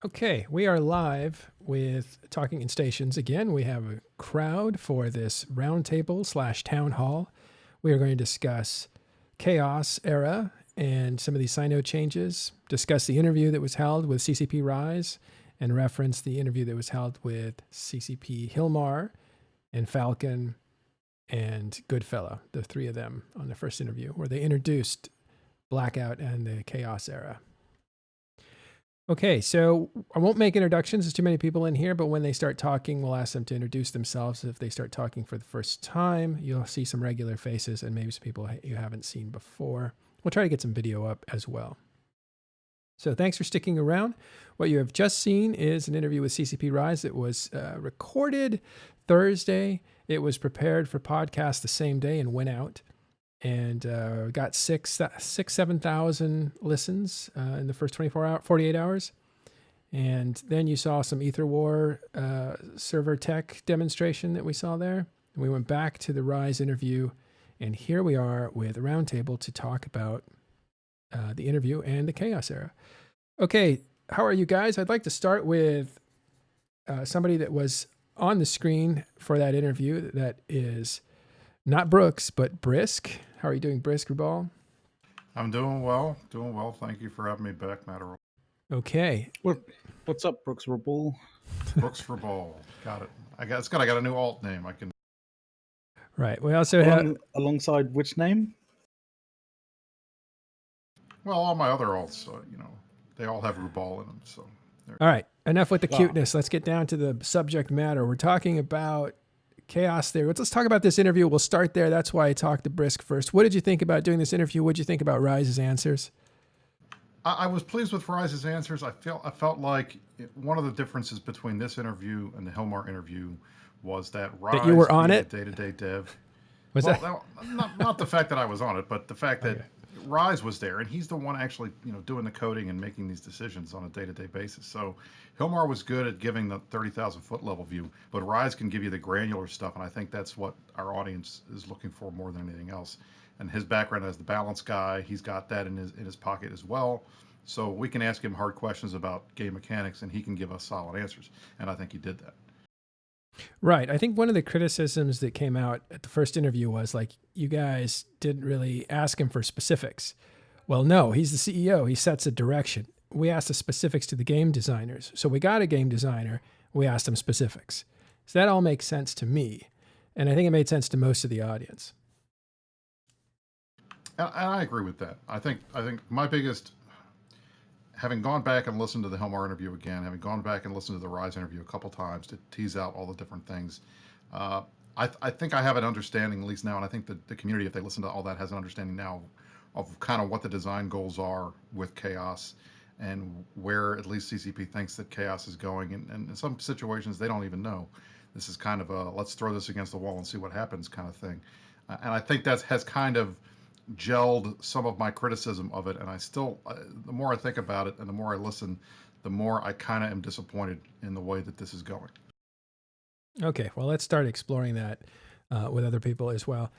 Okay, we are live with Talking in Stations. Again, we have a crowd for this roundtable / town hall. We are going to discuss Chaos Era and some of these side node changes, discuss the interview that was held with CCP Rise, and reference the interview that was held with CCP Hilmar and Falcon and Goodfellow, the three of them on the first interview, where they introduced Blackout and the Chaos Era. Okay, so I won't make introductions. There's too many people in here, but when they start talking, we'll ask them to introduce themselves. If they start talking for the first time, you'll see some regular faces and maybe some people you haven't seen before. We'll try to get some video up as well. So thanks for sticking around. What you have just seen is an interview with CCP Rise. It was recorded Thursday. It was prepared for podcast the same day and went out. And got 7,000 listens in the first 48 hours. And then you saw some EtherWar server tech demonstration that we saw there. And we went back to the Rise interview, and here we are with a roundtable to talk about the interview and the Chaos Era. Okay, how are you guys? I'd like to start with somebody that was on the screen for that interview. That is not Brooks, but Brisk. How are you doing, Brisk Rubal? I'm doing well. Thank you for having me back, Matterall. Okay. What's up, Brooks Rubal? Brooks Rubal. Got it. I got a new alt name. I can. Right. We also have alongside which name? Well, all my other alts, they all have Rubal in them. So. All right. Enough with the cuteness. Let's get down to the subject matter. We're talking about Chaos Theory. Let's talk about this interview. We'll start there. That's why I talked to Brisk first. What did you think about doing this interview? What did you think about Rise's answers? I was pleased with Rise's answers. I felt like one of the differences between this interview and the Hilmar interview was that Rise, that you were on it, day-to-day dev. Was that not the fact that I was on it, but the fact that Rise was there, and he's the one actually doing the coding and making these decisions on a day-to-day basis. So Hilmar was good at giving the 30,000 foot level view, but Rise can give you the granular stuff, and I think that's what our audience is looking for more than anything else. And his background as the balance guy, he's got that in his pocket as well. So we can ask him hard questions about game mechanics, and he can give us solid answers. And I think he did that. Right. I think one of the criticisms that came out at the first interview was like, you guys didn't really ask him for specifics. Well, no, he's the CEO. He sets a direction. We asked the specifics to the game designers. So we got a game designer. We asked him specifics. So that all makes sense to me. And I think it made sense to most of the audience. And I agree with that. I think my biggest, having gone back and listened to the Hilmar interview again, having gone back and listened to the Rise interview a couple times to tease out all the different things, I think I have an understanding, at least now, and I think that the community, if they listen to all that, has an understanding now of kind of what the design goals are with Chaos and where at least CCP thinks that Chaos is going. And in some situations, they don't even know. This is kind of a let's throw this against the wall and see what happens kind of thing. And I think that has kind of gelled some of my criticism of it, and I still, the more I think about it and the more I listen, the more I kind of am disappointed in the way that this is going. Okay, well, let's start exploring that with other people as well.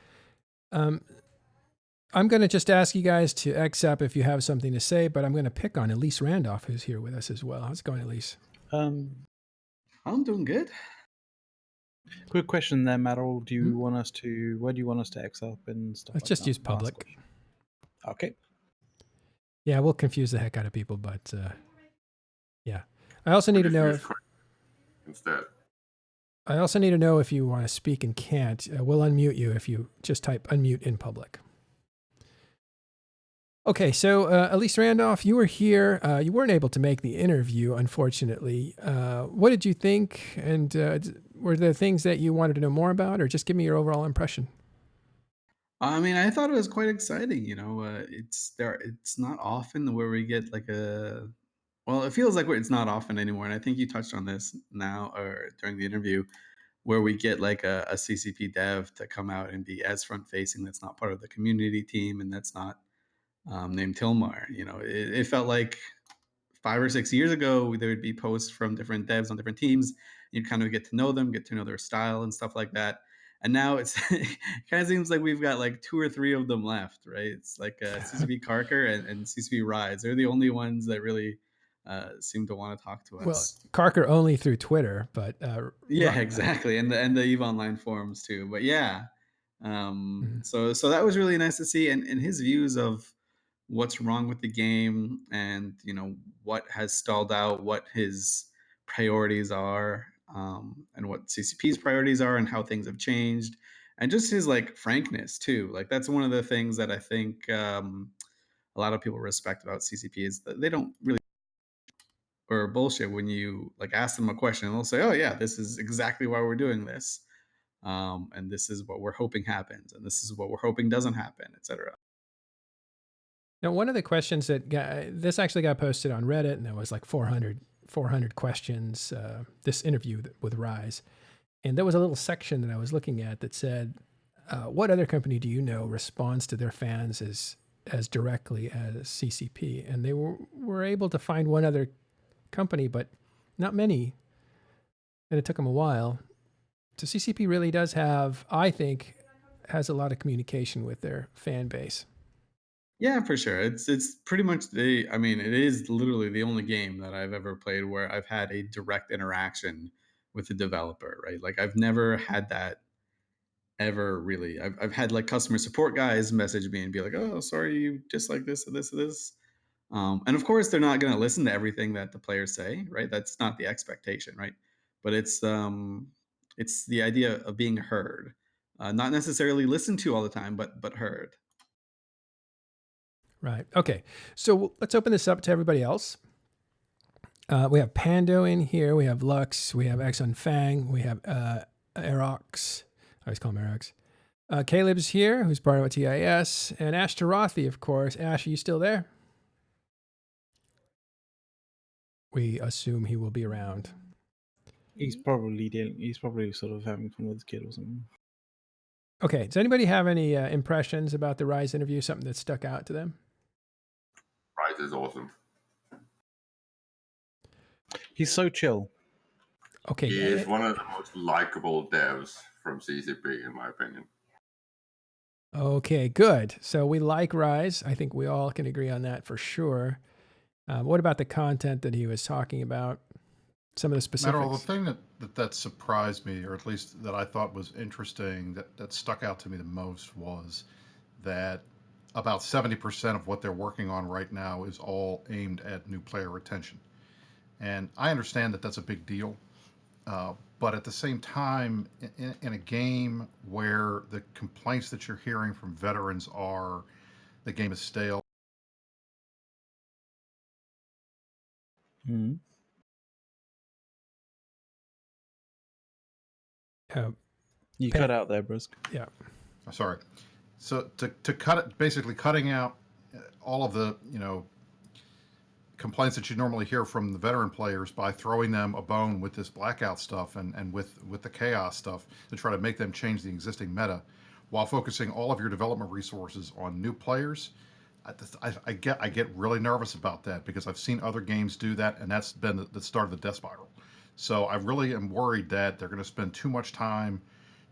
I'm going to just ask you guys to X up if you have something to say, but I'm going to pick on Elise Randolph, who's here with us as well. How's it going, Elise? I'm doing good. Quick question there, Meryl. Do you want us to? Where do you want us to X up and stuff? Let's just use public. Okay. Yeah, we'll confuse the heck out of people, but yeah. I also need to know instead. I also need to know if you want to speak and can't. We'll unmute you if you just type unmute in public. Okay, so Elise Randolph, you were here. You weren't able to make the interview, unfortunately. What did you think? And were there things that you wanted to know more about, or just give me your overall impression? I mean, I thought it was quite exciting. It's not often where we get like it feels like it's not often anymore. And I think you touched on this now or during the interview, where we get like a CCP dev to come out and be as front facing. That's not part of the community team, and that's not named Hilmar. It felt like 5 or 6 years ago, there would be posts from different devs on different teams. You'd kind of get to know them, get to know their style and stuff like that. And now it kind of seems like we've got like 2 or 3 of them left, right? It's like CCP Karker and CCP Rise. They're the only ones that really seem to want to talk to Well, us. Carker only through Twitter, but Yeah, exactly, and the Eve Online forums too. But yeah, Mhm. so that was really nice to see, and his views of what's wrong with the game, and what has stalled out, what his priorities are, and what CCP's priorities are, and how things have changed, and just his like frankness too. Like that's one of the things that I think a lot of people respect about CCP is that they don't really or bullshit when you like ask them a question and they'll say, "Oh yeah, this is exactly why we're doing this." And this is what we're hoping happens, and this is what we're hoping doesn't happen, etc. Now, one of the questions that this actually got posted on Reddit, and there was like 400 questions. This interview with Rise, and there was a little section that I was looking at that said, "What other company do you know responds to their fans as directly as CCP?" And they were able to find one other company, but not many, and it took them a while. So CCP really does have, I think, has a lot of communication with their fan base. Yeah, for sure. It's pretty much the. I mean, it is literally the only game that I've ever played where I've had a direct interaction with the developer. Right, like I've never had that ever really. I've had like customer support guys message me and be like, "Oh, sorry, you dislike this or this or this." And of course, they're not going to listen to everything that the players say, right? That's not the expectation, right? But it's the idea of being heard, not necessarily listened to all the time, but heard. Right. Okay. So let's open this up to everybody else. We have Pando in here. We have Lux. We have Exxon Fang. We have Aerox. I always call him Aerox. Caleb's here, who's part of a TIS. And Ash Tarathi, of course. Ash, are you still there? We assume he will be around. He's probably sort of having fun with his kid or something. Okay. Does anybody have any impressions about the Rise interview? Something that stuck out to them? Rise is awesome. He's so chill. Okay. He is one of the most likable devs from CCP, in my opinion. Okay, good. So we like Rise. I think we all can agree on that for sure. What about the content that he was talking about? Some of the specifics. Matter, the thing that surprised me, or at least that I thought was interesting, that stuck out to me the most was that about 70% of what they're working on right now is all aimed at new player retention. And I understand that that's a big deal. But at the same time, in a game where the complaints that you're hearing from veterans are the game is stale. Mm-hmm. You cut out there, Brusk. Yeah. Sorry. So to cut it, basically cutting out all of the complaints that you normally hear from the veteran players by throwing them a bone with this blackout stuff and with the chaos stuff to try to make them change the existing meta, while focusing all of your development resources on new players. I get really nervous about that because I've seen other games do that, and that's been the start of the death spiral. So I really am worried that they're going to spend too much time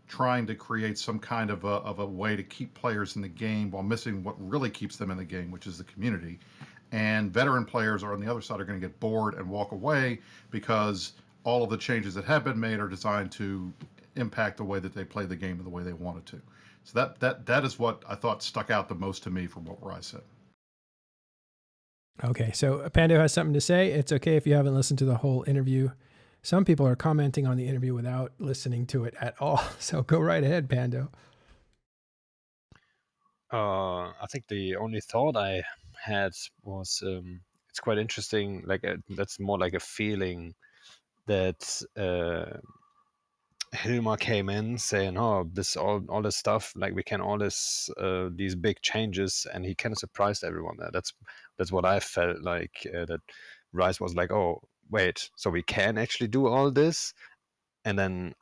trying to create some kind of a way to keep players in the game while missing what really keeps them in the game, which is the community. And veteran players are on the other side are going to get bored and walk away because all of the changes that have been made are designed to impact the way that they play the game and the way they want it to. So that is what I thought stuck out the most to me from what Rise said. Okay, so Pando has something to say. It's okay if you haven't listened to the whole interview. Some people are commenting on the interview without listening to it at all. So go right ahead, Pando. I think the only thought I had was it's quite interesting. Like that's more like a feeling that Hilmar came in saying, "Oh, this all this stuff, like we can all this these big changes," and he kind of surprised everyone. That's what I felt like that Rise was like, "Oh, wait, so we can actually do all this." And then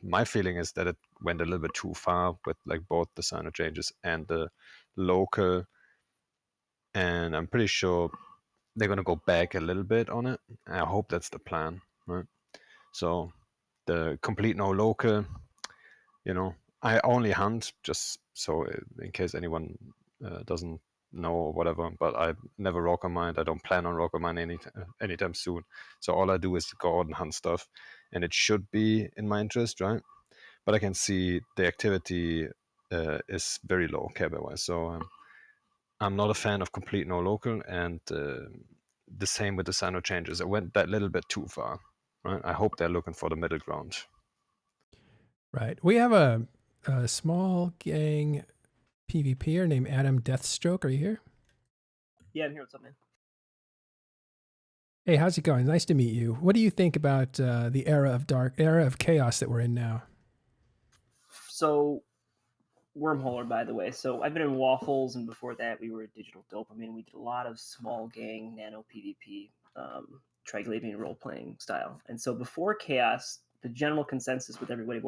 my feeling is that it went a little bit too far with like both the designer changes and the local, and I'm pretty sure they're gonna go back a little bit on it. I hope that's the plan, right? So the complete no local, I only hunt just so in case anyone doesn't know or whatever. But I never rocker mined. I don't plan on rocker mine anytime soon. So all I do is go out and hunt stuff, and it should be in my interest, right? But I can see the activity is very low care wise. So I'm not a fan of complete no local, and the same with the Sino changes. I went that little bit too far. Right? I hope they're looking for the middle ground. Right. We have a small gang PvPer named Adam Deathstroke. Are you here? Yeah, I'm here. What's up, man? Hey, how's it going? Nice to meet you. What do you think about the era of chaos that we're in now? So, wormholer, by the way. So I've been in Waffles, and before that, we were at Digital Dopamine. We did a lot of small gang nano PvP, Triglavian role playing style. And so before chaos, the general consensus with everybody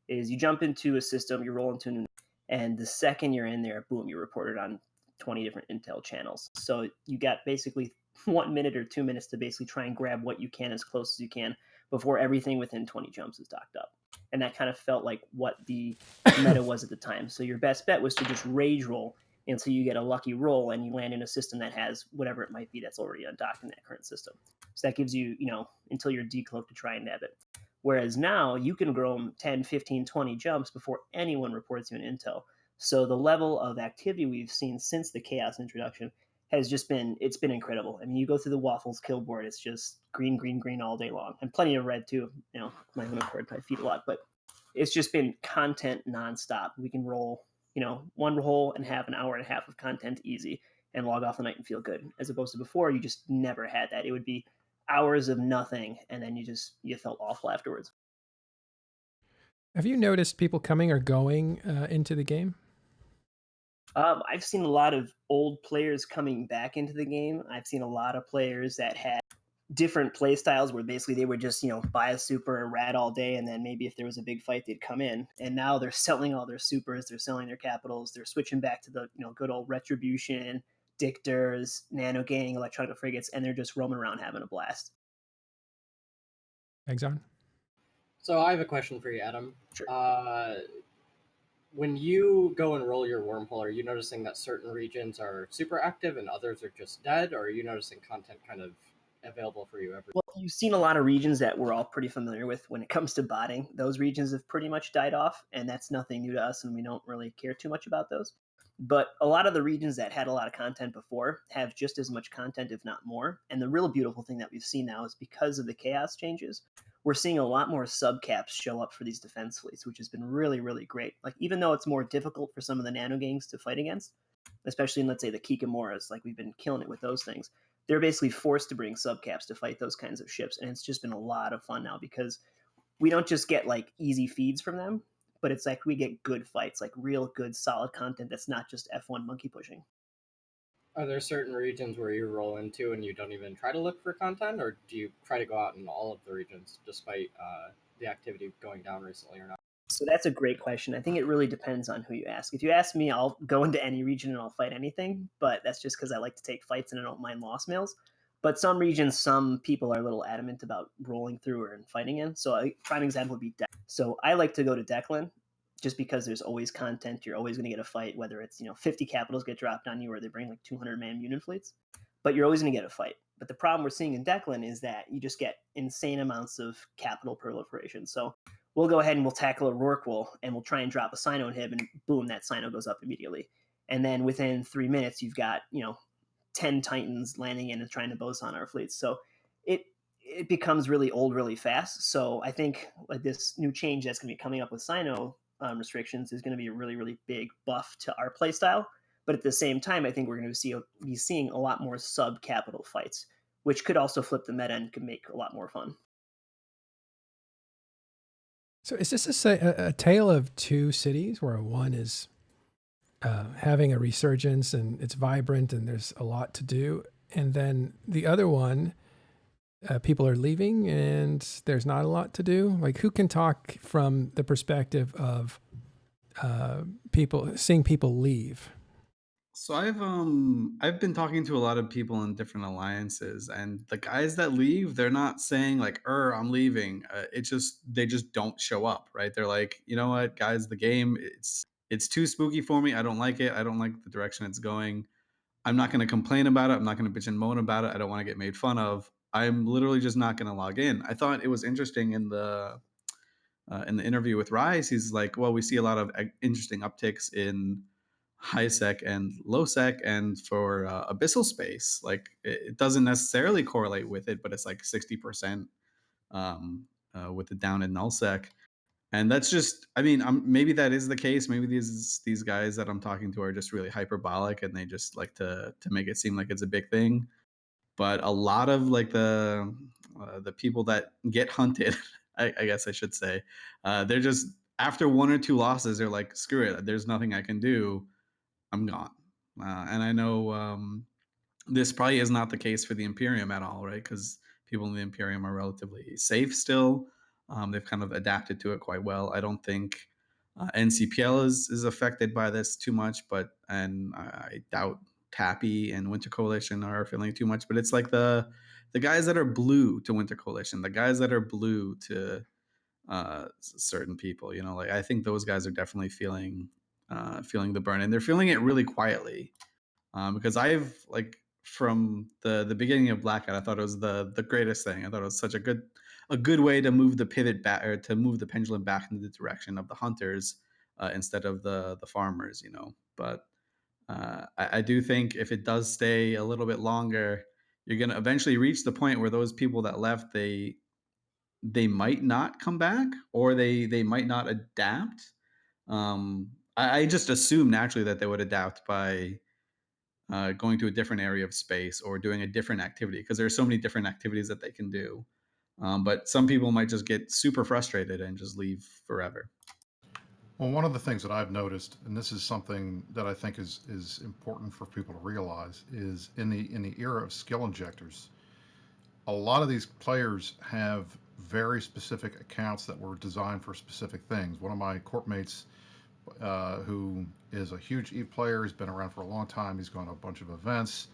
is you jump into a system, you roll into, and the second you're in there, boom, you're reported on 20 different intel channels. So you got basically 1 minute or 2 minutes to basically try and grab what you can as close as you can before everything within 20 jumps is docked up. And that kind of felt like what the meta was at the time. So your best bet was to just rage roll until you get a lucky roll and you land in a system that has whatever it might be that's already undocked in that current system. So that gives you, until you're decloaked to try and nab it. Whereas now you can grow 10, 15, 20 jumps before anyone reports you an intel. So the level of activity we've seen since the chaos introduction has just been incredible. I mean, you go through the Waffles kill board, it's just green, green, green all day long, and plenty of red too. My own accord, I feed a lot, but it's just been content nonstop. We can roll, one roll and have an hour and a half of content easy and log off the night and feel good. As opposed to before, you just never had that. It would be hours of nothing, and then you felt awful afterwards. Have you noticed people coming or going into the game? I've seen a lot of old players coming back into the game. I've seen a lot of players that had different play styles where basically they would just, buy a super and rat all day, and then maybe if there was a big fight, they'd come in. And now they're selling all their supers, they're selling their capitals, they're switching back to the, good old retribution, dictors, nano gang, electronic frigates, and they're just roaming around having a blast. Exxon? So I have a question for you, Adam. Sure. When you go and roll your wormhole, are you noticing that certain regions are super active and others are just dead, or are you noticing content kind of available for you everywhere? Well, you've seen a lot of regions that we're all pretty familiar with when it comes to botting. Those regions have pretty much died off, and that's nothing new to us, and we don't really care too much about those. But a lot of the regions that had a lot of content before have just as much content, if not more. And the real beautiful thing that we've seen now is because of the chaos changes, we're seeing a lot more subcaps show up for these defense fleets, which has been really, really great. Like, even though it's more difficult for some of the nano gangs to fight against, especially in, let's say, the Kikamoras, like we've been killing it with those things, they're basically forced to bring subcaps to fight those kinds of ships. And it's just been a lot of fun now because we don't just get like easy feeds from them, but it's like we get good fights, like real good, solid content that's not just F1 monkey pushing. Are there certain regions where you roll into and you don't even try to look for content, or do you try to go out in all of the regions despite the activity going down recently or not? So that's a great question. I think it really depends on who you ask. If you ask me, I'll go into any region and I'll fight anything, but that's just because I like to take fights and I don't mind loss mails. But some regions, some people are a little adamant about rolling through or fighting in. So a prime example would be Declan. So I like to go to Declan just because there's always content. You're always going to get a fight, whether it's 50 capitals get dropped on you or they bring like 200-man mutant fleets. But you're always going to get a fight. But the problem we're seeing in Declan is that you just get insane amounts of capital proliferation. So we'll go ahead and we'll tackle a Rorqual and we'll try and drop a Sino inhib, and boom, that Sino goes up immediately. And then within 3 minutes, you've got 10 Titans landing in and trying to boson our fleets. So it becomes really old really fast. So I think like this new change that's going to be coming up with Sino restrictions is going to be a really, really big buff to our playstyle. But at the same time, I think we're going to be seeing a lot more sub-capital fights, which could also flip the meta and could make a lot more fun. So is this a tale of two cities where one is having a resurgence and it's vibrant and there's a lot to do, and then the other one, people are leaving and there's not a lot to do? Like, who can talk from the perspective of seeing people leave? So I've been talking to a lot of people in different alliances, and the guys that leave, they're not saying like, I'm leaving." They just don't show up, right? They're like, "You know what, guys, the game it's too spooky for me. I don't like it. I don't like the direction it's going. I'm not going to complain about it. I'm not going to bitch and moan about it. I don't want to get made fun of. I'm literally just not going to log in. I thought it was interesting in the interview with Rise. He's like, well, we see a lot of interesting upticks in Highsec and Lowsec, and for abyssal space, like it doesn't necessarily correlate with it, but it's like 60% with the down in Nullsec. And that's just, I mean, maybe that is the case. Maybe these guys that I'm talking to are just really hyperbolic, and they just like to make it seem like it's a big thing. But a lot of like the people that get hunted, I guess I should say, they're just after one or two losses, they're like, screw it. There's nothing I can do. I'm gone. And I know this probably is not the case for the Imperium at all, right? Because people in the Imperium are relatively safe still. They've kind of adapted to it quite well. I don't think NCPL is affected by this too much, and I doubt Tappy and Winter Coalition are feeling too much. But it's like the guys that are blue to Winter Coalition, the guys that are blue to certain people. You know, like I think those guys are definitely feeling the burn, and they're feeling it really quietly. Because I've like from the beginning of Blackout, I thought it was the greatest thing. I thought it was such a good way to move the pivot back, or to move the pendulum back into the direction of the hunters instead of the farmers. You know, but I do think if it does stay a little bit longer, you're gonna eventually reach the point where those people that left, they might not come back, or they might not adapt. I just assume naturally that they would adapt by going to a different area of space or doing a different activity, because there are so many different activities that they can do. But some people might just get super frustrated and just leave forever. Well, one of the things that I've noticed, and this is something that I think is important for people to realize, is in the era of skill injectors, a lot of these players have very specific accounts that were designed for specific things. One of my corp mates, who is a huge EVE player, has been around for a long time. He's gone to a bunch of events.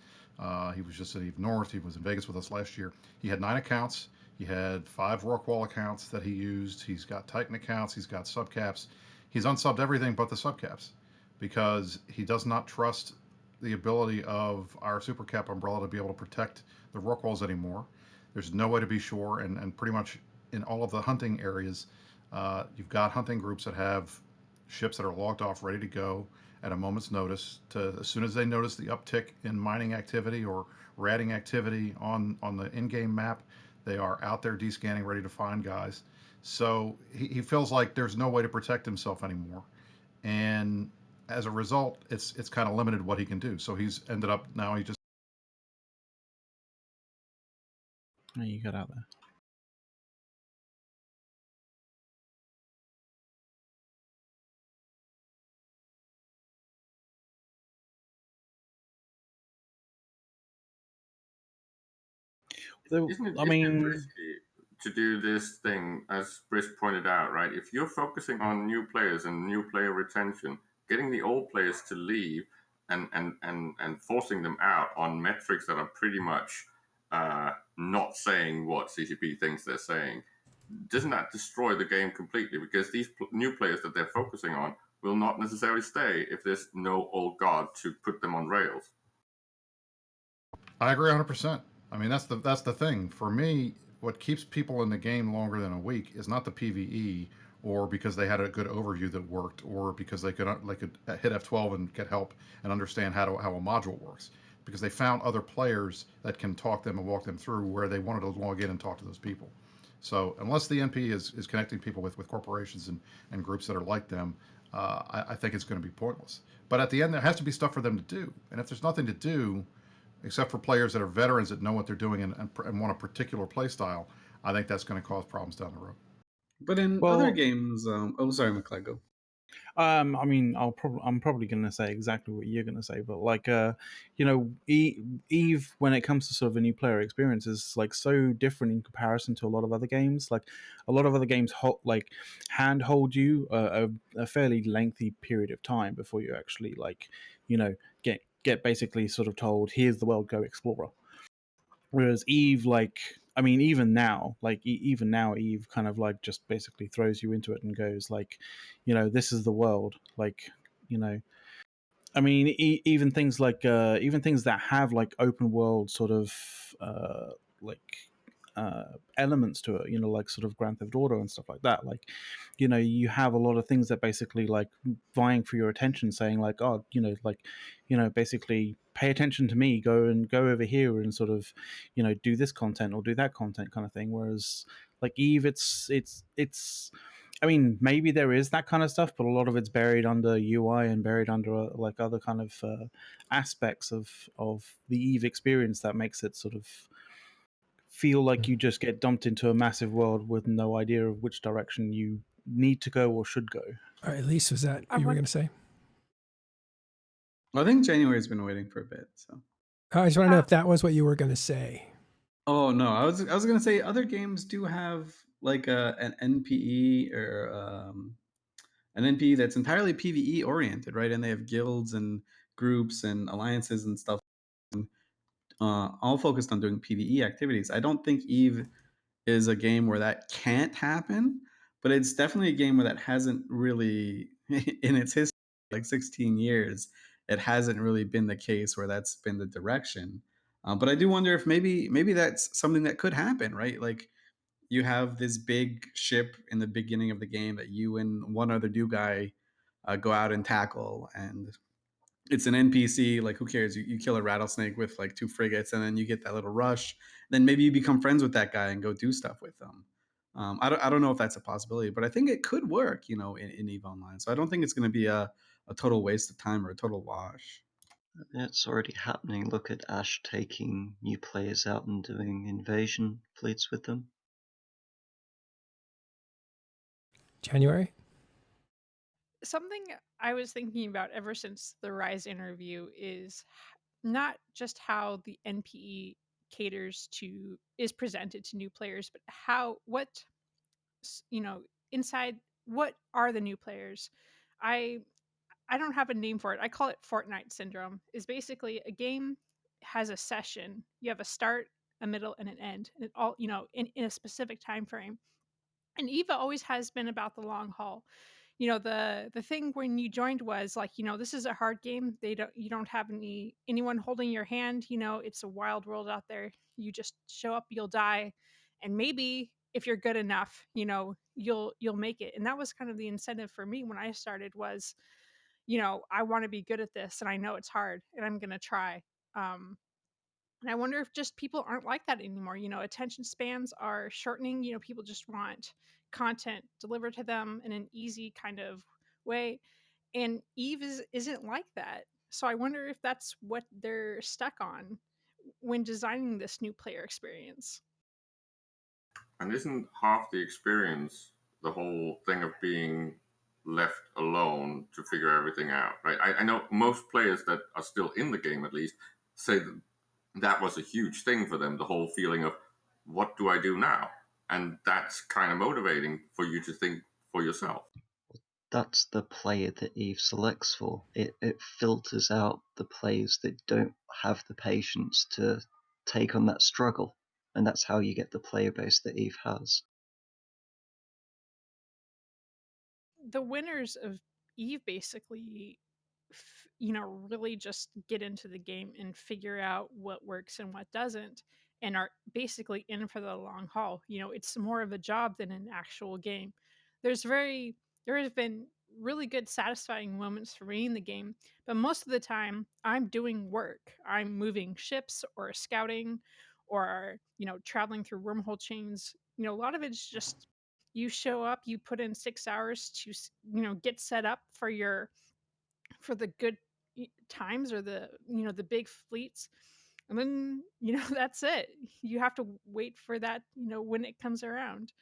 He was just at EVE North. He was in Vegas with us last year. He had 9 accounts. He had 5 Rorqual accounts that he used. He's got Titan accounts. He's got subcaps. He's unsubbed everything but the subcaps because he does not trust the ability of our supercap umbrella to be able to protect the Rorquals anymore. There's no way to be sure, and pretty much in all of the hunting areas, you've got hunting groups that have ships that are logged off, ready to go at a moment's notice. As soon as they notice the uptick in mining activity or ratting activity on the in-game map, they are out there descanning, ready to find guys. So he feels like there's no way to protect himself anymore, and as a result, it's kind of limited what he can do. So he's ended up now he just. Oh, you got out there. Isn't it risky to do this thing, as Brisk pointed out, right? If you're focusing on new players and new player retention, getting the old players to leave and forcing them out on metrics that are pretty much not saying what CCP thinks they're saying, doesn't that destroy the game completely? Because these new players that they're focusing on will not necessarily stay if there's no old guard to put them on rails. I agree 100%. I mean, that's the thing. For me, what keeps people in the game longer than a week is not the PVE, or because they had a good overview that worked, or because they could hit F12 and get help and understand how a module works. Because they found other players that can talk them and walk them through where they wanted to log in and talk to those people. So unless the NP is connecting people with corporations and groups that are like them, I think it's going to be pointless. But at the end, there has to be stuff for them to do. And if there's nothing to do, except for players that are veterans that know what they're doing and want a particular play style, I think that's going to cause problems down the road. But in other games, oh, sorry, McLeod, go. I mean, I'm probably going to say exactly what you're going to say, but like, you know, Eve, when it comes to sort of a new player experience, is like so different in comparison to a lot of other games. Like, a lot of other games handhold you a fairly lengthy period of time before you actually like, you know, get basically sort of told, here's the world, go explore. Whereas Eve, like, I mean, even now, Eve kind of like just basically throws you into it and goes like, you know, this is the world, like, you know, I mean, even things like even things that have like open world sort of like elements to it, like sort of Grand Theft Auto and stuff like that. Like, you have a lot of things that basically like vying for your attention, saying like, oh, basically pay attention to me, go over here and sort of, do this content or do that content kind of thing. Whereas like Eve, it's I mean, maybe there is that kind of stuff, but a lot of it's buried under UI and buried under like other kind of aspects of the Eve experience that makes it sort of feel like you just get dumped into a massive world with no idea of which direction you need to go or should go. All right, Elise, was that I you were want- going to say? Well, I think January's been waiting for a bit. So. Oh, I just want to know if that was what you were going to say. Oh no, I was gonna say other games do have like an NPE or an NPE that's entirely PVE oriented, right? And they have guilds and groups and alliances and stuff, all focused on doing PVE activities. I don't think Eve is a game where that can't happen, but it's definitely a game where that hasn't really, in its history, like 16 years, it hasn't really been the case where that's been the direction. But I do wonder if maybe that's something that could happen, right? Like you have this big ship in the beginning of the game that you and one other new guy go out and tackle, and it's an NPC. Like, who cares? You kill a rattlesnake with like 2 frigates, and then you get that little rush. Then maybe you become friends with that guy and go do stuff with them. I don't know if that's a possibility, but I think it could work, in EVE Online. So I don't think it's going to be a total waste of time or a total wash. It's already happening. Look at Ash taking new players out and doing invasion fleets with them. January? Something I was thinking about ever since the Rise interview is not just how the NPE is presented to new players, but inside, what are the new players? I I don't have a name for it. I call it Fortnite syndrome. Is basically a game has a session. You have a start, a middle, and an end. And it all, in a specific time frame. And Eva always has been about the long haul. The thing when you joined was like, this is a hard game. You don't have anyone holding your hand. It's a wild world out there. You just show up, you'll die, and maybe if you're good enough, you'll make it. And that was kind of the incentive for me when I started was, I want to be good at this, and I know it's hard, and I'm gonna try. And I wonder if just people aren't like that anymore. Attention spans are shortening. People just want content delivered to them in an easy kind of way. And Eve isn't like that. So I wonder if that's what they're stuck on when designing this new player experience. And isn't half the experience the whole thing of being left alone to figure everything out, right? I know most players that are still in the game, at least, say that was a huge thing for them, the whole feeling of, what do I do now? And that's kind of motivating for you to think for yourself. That's the player that Eve selects for. It filters out the players that don't have the patience to take on that struggle. And that's how you get the player base that Eve has. The winners of Eve basically really just get into the game and figure out what works and what doesn't, and are basically in for the long haul. It's more of a job than an actual game. There has been really good satisfying moments for me in the game, but most of the time I'm doing work. I'm moving ships or scouting or traveling through wormhole chains. A lot of it's just you show up, you put in 6 hours to get set up for the good times or the big fleets, and then that's it. You have to wait for that when it comes around.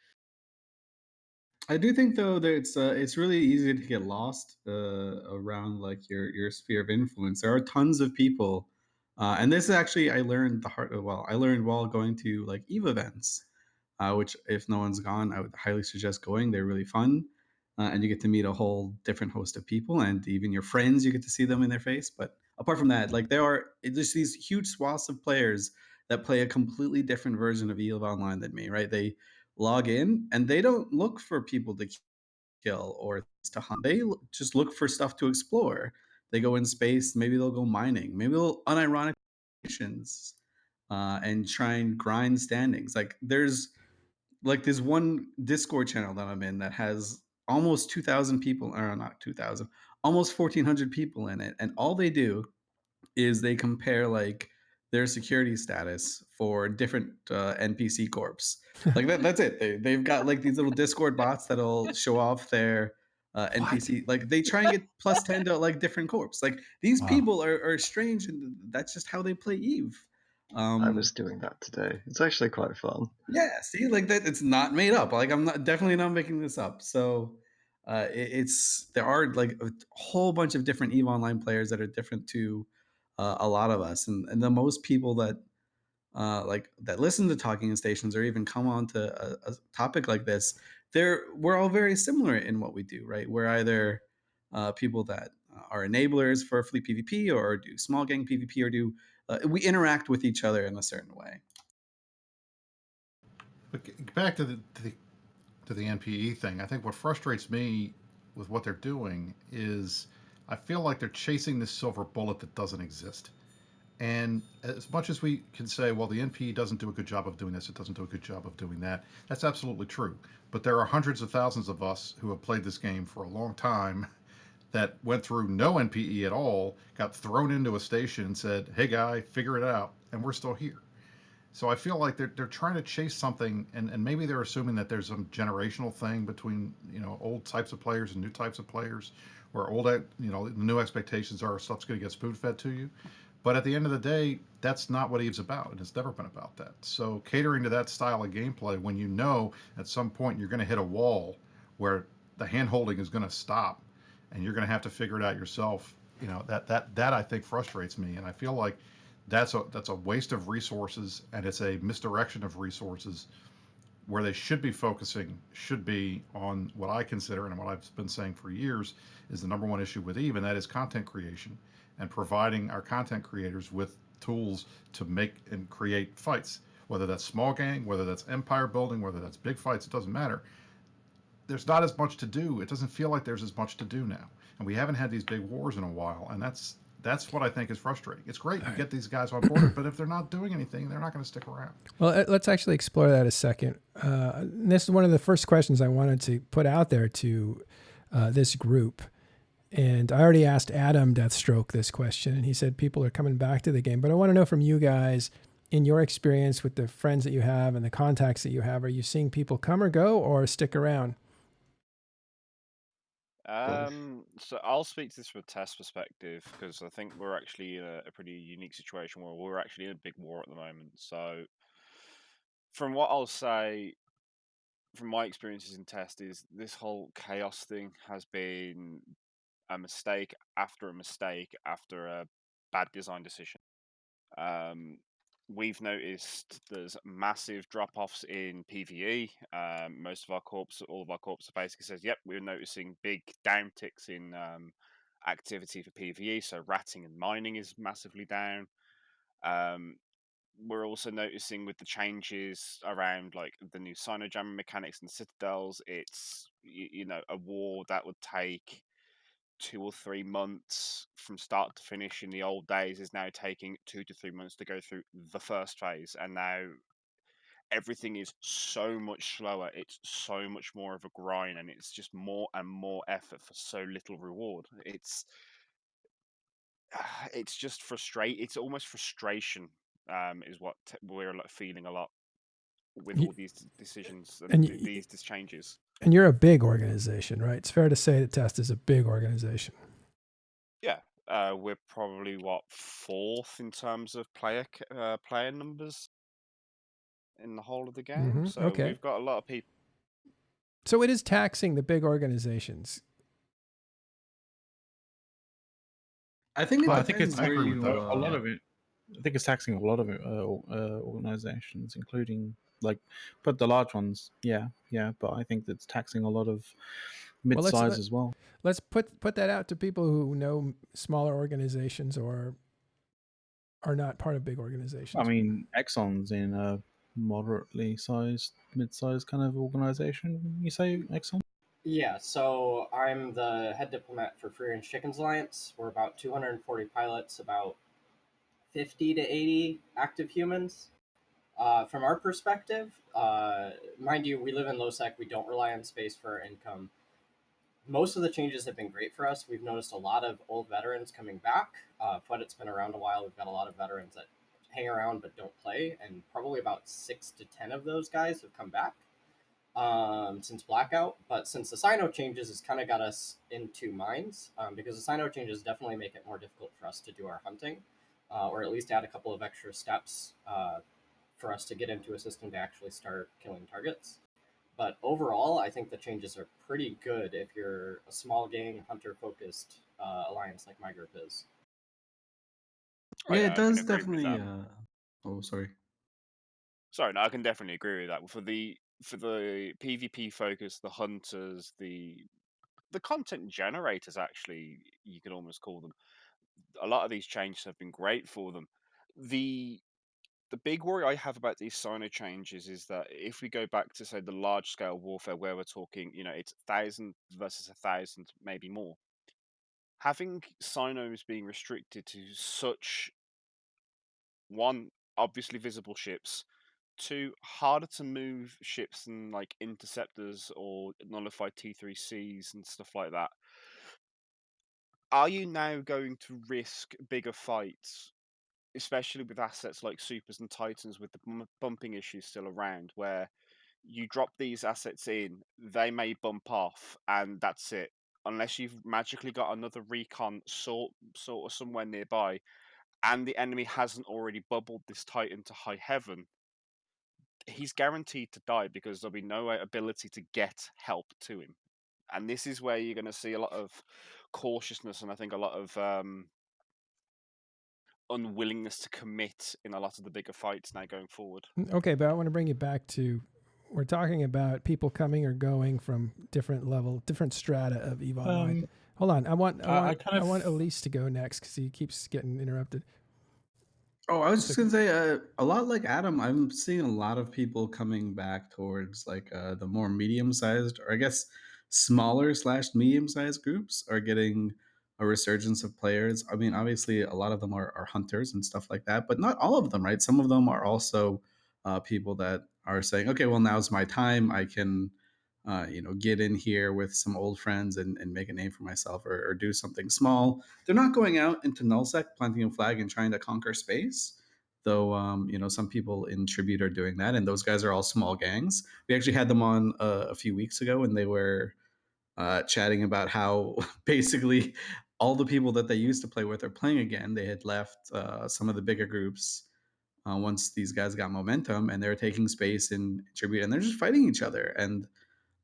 I do think though that it's really easy to get lost around like your sphere of influence. There are tons of people, and this is actually I learned the hard. Well, I learned while going to like Eve events, which if no one's gone, I would highly suggest going. They're really fun, and you get to meet a whole different host of people, and even your friends, you get to see them in their face. But apart from that, like there are just these huge swaths of players that play a completely different version of Eve Online than me. Right? They log in and they don't look for people to kill or to hunt. They just look for stuff to explore. they go in space, maybe they'll go mining, maybe they'll unironically missions, and try and grind standings. Like there's like this one Discord channel that I'm in that has almost 2,000 people, or not 2,000, almost 1,400 people in it, and all they do is they compare like their security status for different NPC corps. Like that's it. They've got like these little Discord bots that'll show off their NPC. Like they try and get +10 to like different corps. Like these Wow. people are strange, and that's just how they play Eve. I was doing that today. It's actually quite fun. Yeah, see, like that, it's not made up. Like I'm not definitely not making this up. So it's there are like a whole bunch of different Eve Online players that are different to a lot of us, and the most people that like that listen to talking stations or even come on to a topic like this, we're all very similar in what we do, right? We're either people that are enablers for fleet PvP or do small gang PvP or do we interact with each other in a certain way. But back to the NPE thing, I think what frustrates me with what they're doing is I feel like they're chasing this silver bullet that doesn't exist. And as much as we can say, well, the NPE doesn't do a good job of doing this, it doesn't do a good job of doing that, that's absolutely true. But there are hundreds of thousands of us who have played this game for a long time that went through no NPE at all, got thrown into a station and said, hey, guy, figure it out. And we're still here. So I feel like they're trying to chase something, and maybe they're assuming that there's some generational thing between old types of players and new types of players, where the new expectations are stuff's going to get spoon fed to you. But at the end of the day, that's not what Eve's about, and it's never been about that. So catering to that style of gameplay, when you know at some point you're going to hit a wall where the hand holding is going to stop, and you're going to have to figure it out yourself, that I think frustrates me, and I feel like that's a waste of resources, and it's a misdirection of resources where they should be focusing should be on what I consider and what I've been saying for years is the number one issue with Eve, and that is content creation and providing our content creators with tools to make and create fights, whether that's small gang, whether that's empire building, whether that's big fights, it doesn't matter. There's not as much to do. It doesn't feel like there's as much to do now, and we haven't had these big wars in a while, and that's what I think is frustrating. It's great to get these guys on board, but if they're not doing anything, they're not going to stick around. Well, let's actually explore that a second. This is one of the first questions I wanted to put out there to this group. And I already asked Adam Deathstroke this question, and he said people are coming back to the game. But I want to know from you guys, in your experience with the friends that you have and the contacts that you have, are you seeing people come or go or stick around? So I'll speak to this from a test perspective because I think we're actually in a pretty unique situation where we're actually in a big war at the moment. So from what I'll say, from my experiences in test, is this whole chaos thing has been a mistake after a bad design decision. We've noticed there's massive drop-offs in PvE. Most of our corps, all of our corps, basically says, "Yep, we're noticing big downticks in activity for PvE." So ratting and mining is massively down. We're also noticing with the changes around like the new Sinojammer mechanics and citadels, it's a war that would take 2 or 3 months from start to finish in the old days is now taking 2 to 3 months to go through the first phase, and now everything is so much slower. It's so much more of a grind, and it's just more and more effort for so little reward. It's just it's almost frustration, is what we're feeling a lot with all these decisions and these changes. And you're a big organization, right? It's fair to say that Test is a big organization. Yeah, we're probably fourth in terms of player numbers in the whole of the game. Mm-hmm. So Okay. we've got a lot of people. So it is taxing the big organizations. I think I think it's I agree with that. a lot of it. I think it's taxing a lot of organizations, including but the large ones, yeah. But I think that's taxing a lot of mid-size as well. Let's put that out to people who know smaller organizations or are not part of big organizations. I mean, Exxon's in a moderately sized, mid-sized kind of organization. You say Exxon? Yeah, so I'm the head diplomat for Free Range Chickens Alliance. We're about 240 pilots, about 50 to 80 active humans. From our perspective, mind you, we live in Nullsec. We don't rely on space for our income. Most of the changes have been great for us. We've noticed a lot of old veterans coming back. But it's been around a while. We've got a lot of veterans that hang around but don't play, and probably about 6 to 10 of those guys have come back since Blackout. But since the Sino changes, it's kind of got us in two minds because the Sino changes definitely make it more difficult for us to do our hunting, or at least add a couple of extra steps for us to get into a system to actually start killing targets. But overall, I think the changes are pretty good if you're a small gang, hunter focused alliance like my group is. Yeah, yeah, it I can does agree with definitely. that. Oh, sorry. Sorry, no, I can definitely agree with that. For the PvP focus, the hunters, the content generators, actually, you could almost call them. A lot of these changes have been great for them. The big worry I have about these Sino changes is that if we go back to, say, the large scale warfare where we're talking, it's 1,000 versus 1,000, maybe more. Having Sinos being restricted to such, one, obviously visible ships, two, harder to move ships than like interceptors or nullified T3Cs and stuff like that. Are you now going to risk bigger fights, especially with assets like Supers and Titans, with the bumping issues still around, where you drop these assets in, they may bump off, and that's it. Unless you've magically got another recon sort of somewhere nearby, and the enemy hasn't already bubbled this Titan to high heaven, he's guaranteed to die because there'll be no ability to get help to him. And this is where you're going to see a lot of cautiousness, and I think a lot of unwillingness to commit in a lot of the bigger fights now going forward. Okay, but I want to bring it back to, we're talking about people coming or going from different strata of EVE Online. Hold on, I want Elise to go next because he keeps getting interrupted. Oh, I was just gonna say, a lot like Adam, I'm seeing a lot of people coming back towards like the more medium-sized, or I guess smaller slash medium-sized groups are getting a resurgence of players. I mean, obviously, a lot of them are hunters and stuff like that, but not all of them, right? Some of them are also people that are saying, okay, well, now's my time. I can, get in here with some old friends and make a name for myself, or do something small. They're not going out into nullsec, planting a flag and trying to conquer space. Though, some people in Tribute are doing that, and those guys are all small gangs. We actually had them on a few weeks ago, and they were chatting about how basically all the people that they used to play with are playing again. They had left some of the bigger groups once these guys got momentum, and they're taking space in Tribute, and they're just fighting each other. And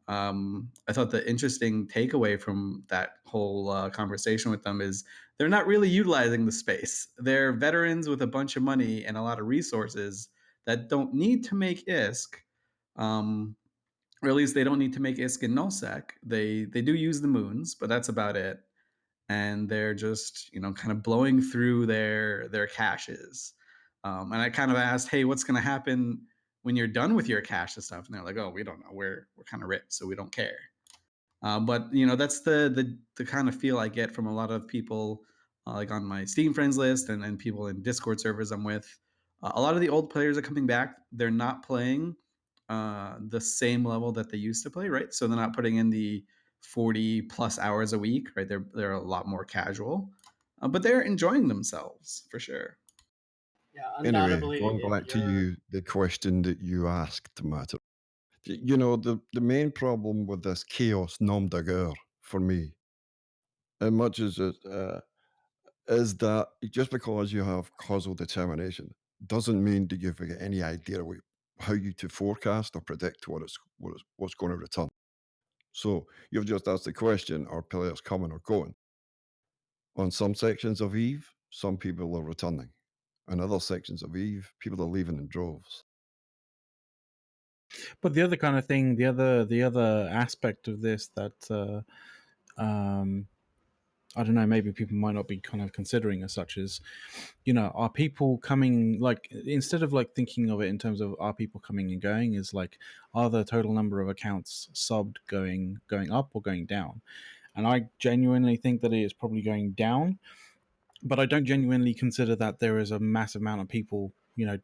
I thought the interesting takeaway from that whole conversation with them is they're not really utilizing the space. They're veterans with a bunch of money and a lot of resources that don't need to make ISK, or at least they don't need to make ISK in nullsec. They do use the moons, but that's about it. And they're just kind of blowing through their caches. And I kind of asked, hey, what's going to happen when you're done with your cache and stuff? And they're like, oh, we don't know. We're kind of rich, so we don't care. But that's the kind of feel I get from a lot of people, like on my Steam friends list and people in Discord servers I'm with. A lot of the old players are coming back. They're not playing the same level that they used to play, right? So they're not putting in the 40 plus hours a week, right? They're a lot more casual, but they're enjoying themselves for sure. Yeah, Anyway, undoubtedly. going back to you, the question that you asked, Matt. The main problem with this chaos nom de guerre for me, as much as it is that just because you have causal determination doesn't mean that you've got any idea of how you to forecast or predict what's going to return. So you've just asked the question: are players coming or going? On some sections of EVE, some people are returning. On other sections of EVE, people are leaving in droves. But the other kind of thing, the other aspect of this that I don't know, maybe people might not be kind of considering as such as, are people coming, like, instead of like thinking of it in terms of are people coming and going, is like, are the total number of accounts subbed going up or going down? And I genuinely think that it is probably going down, but I don't genuinely consider that there is a massive amount of people,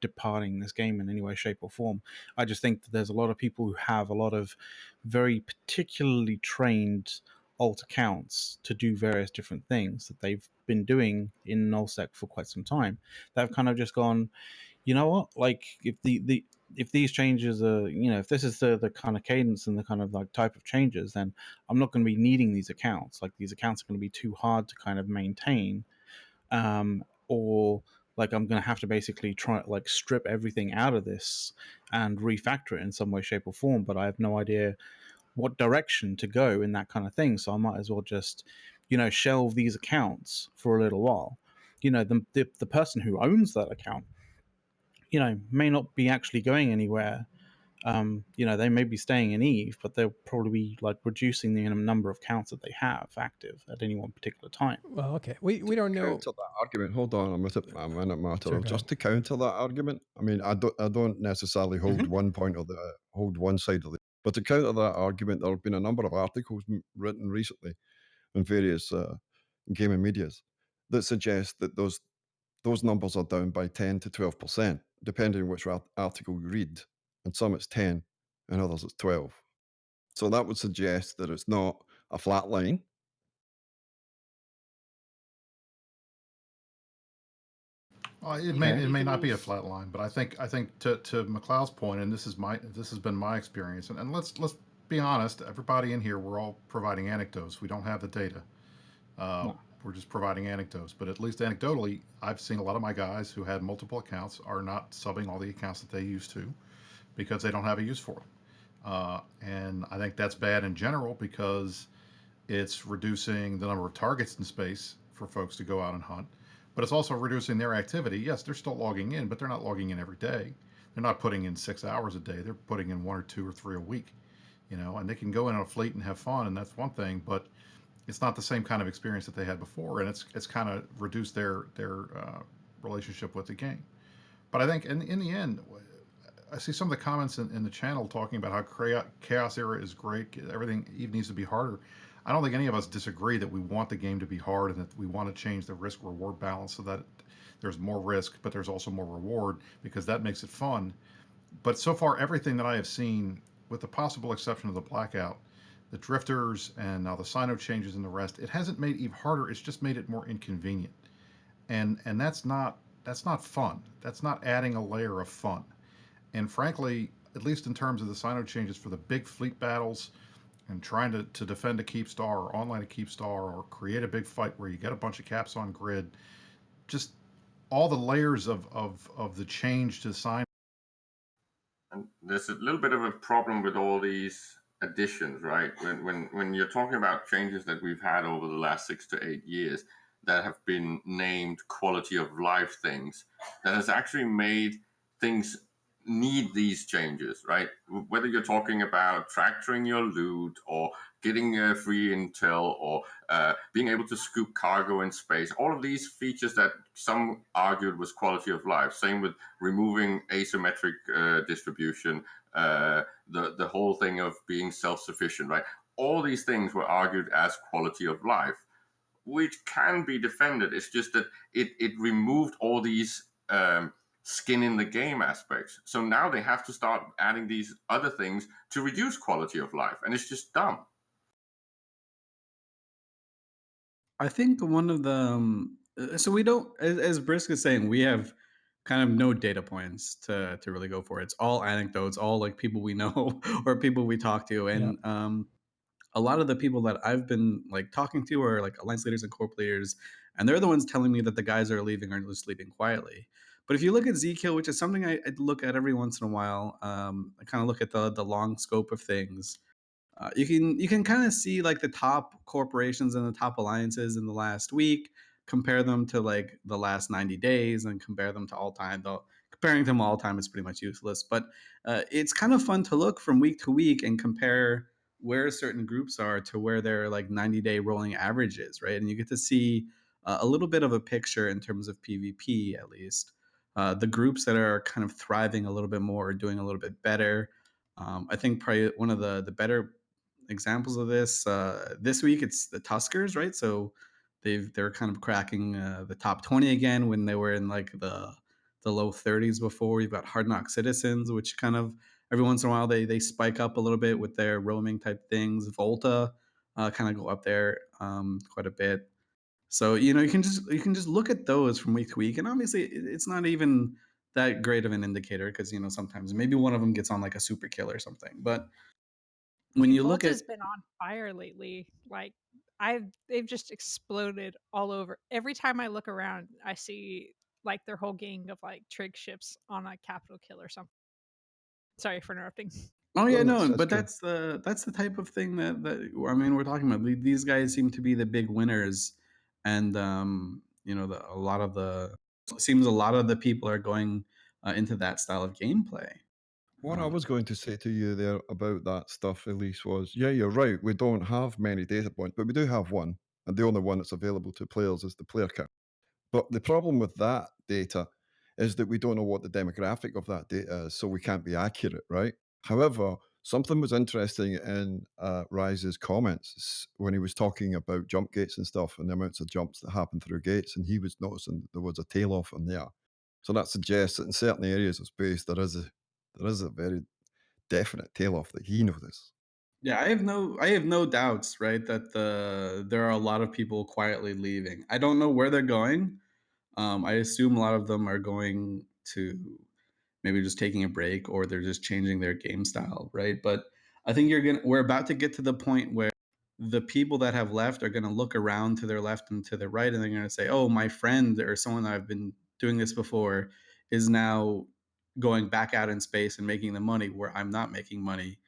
departing this game in any way, shape, or form. I just think that there's a lot of people who have a lot of very particularly trained alt accounts to do various different things that they've been doing in Nullsec for quite some time. They've kind of just gone, you know what, like, if these changes are, if this is the kind of cadence and the kind of like type of changes, then I'm not going to be needing these accounts. Like, these accounts are going to be too hard to kind of maintain, or like I'm going to have to basically try like strip everything out of this and refactor it in some way, shape, or form. But I have no idea what direction to go in that kind of thing. So I might as well just, shelve these accounts for a little while. The person who owns that account, may not be actually going anywhere. They may be staying in Eve, but they'll probably be like reducing the number of counts that they have active at any one particular time. Well, okay. We don't know. Counter that argument. Hold on a minute, Matter. Sure, go Just ahead. to counter that argument, I mean, I don't necessarily hold one point of hold one side of the. But to counter that argument, there have been a number of articles written recently in various gaming medias that suggest that those numbers are down by 10 to 12%, depending on which article you read. And some it's 10, and others it's 12. So that would suggest that it's not a flat line. It may not be a flat line, but I think to McLeod's point, and this has been my experience, and let's be honest, everybody in here, we're all providing anecdotes. We don't have the data. No. We're just providing anecdotes, but at least anecdotally, I've seen a lot of my guys who had multiple accounts are not subbing all the accounts that they used to because they don't have a use for them. And I think that's bad in general because it's reducing the number of targets in space for folks to go out and hunt, but it's also reducing their activity. Yes, they're still logging in, but they're not logging in every day. They're not putting in 6 hours a day. They're putting in 1 or 2 or 3 a week, and they can go in on a fleet and have fun, and that's one thing, but it's not the same kind of experience that they had before, and it's kind of reduced their relationship with the game. But I think in the end, I see some of the comments in the channel talking about how Chaos Era is great. Everything even needs to be harder. I don't think any of us disagree that we want the game to be hard and that we want to change the risk reward balance so that there's more risk, but there's also more reward because that makes it fun. But so far, everything that I have seen, with the possible exception of the Blackout, the drifters, and now the Sino changes and the rest, it hasn't made Eve harder. It's just made it more inconvenient, and that's not fun. That's not adding a layer of fun. And frankly, at least in terms of the Sino changes for the big fleet battles and trying to defend a keep star or online a keep star or create a big fight where you get a bunch of caps on grid, just all the layers of the change to Sino. And there's a little bit of a problem with all these additions, right? When you're talking about changes that we've had over the last 6 to 8 years that have been named quality of life things, that has actually made things need these changes, right? Whether you're talking about tractoring your loot or getting free intel or being able to scoop cargo in space, all of these features that some argued was quality of life. Same with removing asymmetric distribution, the whole thing of being self-sufficient, right? All these things were argued as quality of life, which can be defended. It's just that it removed all these skin in the game aspects. So now they have to start adding these other things to reduce quality of life, and it's just dumb. I think one of the so we don't, as Brisk is saying, we have kind of no data points to really go for. It's all anecdotes, all like people we know or people we talk to, Yeah. and a lot of the people that I've been like talking to are like alliance leaders and corp leaders, and they're the ones telling me that the guys are leaving are just leaving quietly. But if you look at Zkill, which is something I look at every once in a while, I kind of look at the long scope of things. You can kind of see like the top corporations and the top alliances in the last week, compare them to like the last 90 days, and compare them to all time. Though comparing them all time is pretty much useless, but it's kind of fun to look from week to week and compare where certain groups are to where their like 90-day rolling average is, right? And you get to see a little bit of a picture in terms of PvP, at least. The groups that are kind of thriving a little bit more, doing a little bit better. I think probably one of the better examples of this week, it's the Tuskers, right? So they're kind of cracking the top 20 again when they were in like the low 30s before. We've got Hard Knock Citizens, which kind of every once in a while they spike up a little bit with their roaming type things. Volta kind of go up there quite a bit. So you can just look at those from week to week, and obviously it's not even that great of an indicator because sometimes maybe one of them gets on like a super kill or something. But when you look at Volta's been on fire lately. Like they've just exploded all over. Every time I look around, I see like their whole gang of like trig ships on a capital kill or something. Sorry for interrupting. Oh yeah, No, no, that's but true. that's the type of thing that I mean we're talking about. These guys seem to be the big winners, and a lot of the it seems a lot of the people are going into that style of gameplay. What I Uh, was going to say to you there about that stuff, Elise, was yeah, you're right. We don't have many data points, but we do have one. And the only one that's available to players is the player count. But the problem with that data is that we don't know what the demographic of that data is, so we can't be accurate, right? However, something was interesting in Rise's comments when he was talking about jump gates and stuff and the amounts of jumps that happen through gates, and he was noticing that there was a tail off in there. So that suggests that in certain areas of space there is a very definite tail off that he noticed. yeah, I have no doubts, right, that there are a lot of people quietly leaving. I don't know where they're going. I assume a lot of them are going to maybe just taking a break or they're just changing their game style, right? But I think we're about to get to the point where the people that have left are going to look around to their left and to their right and they're going to say, "Oh, my friend or someone that I've been doing this before is now going back out in space and making the money where I'm not making money.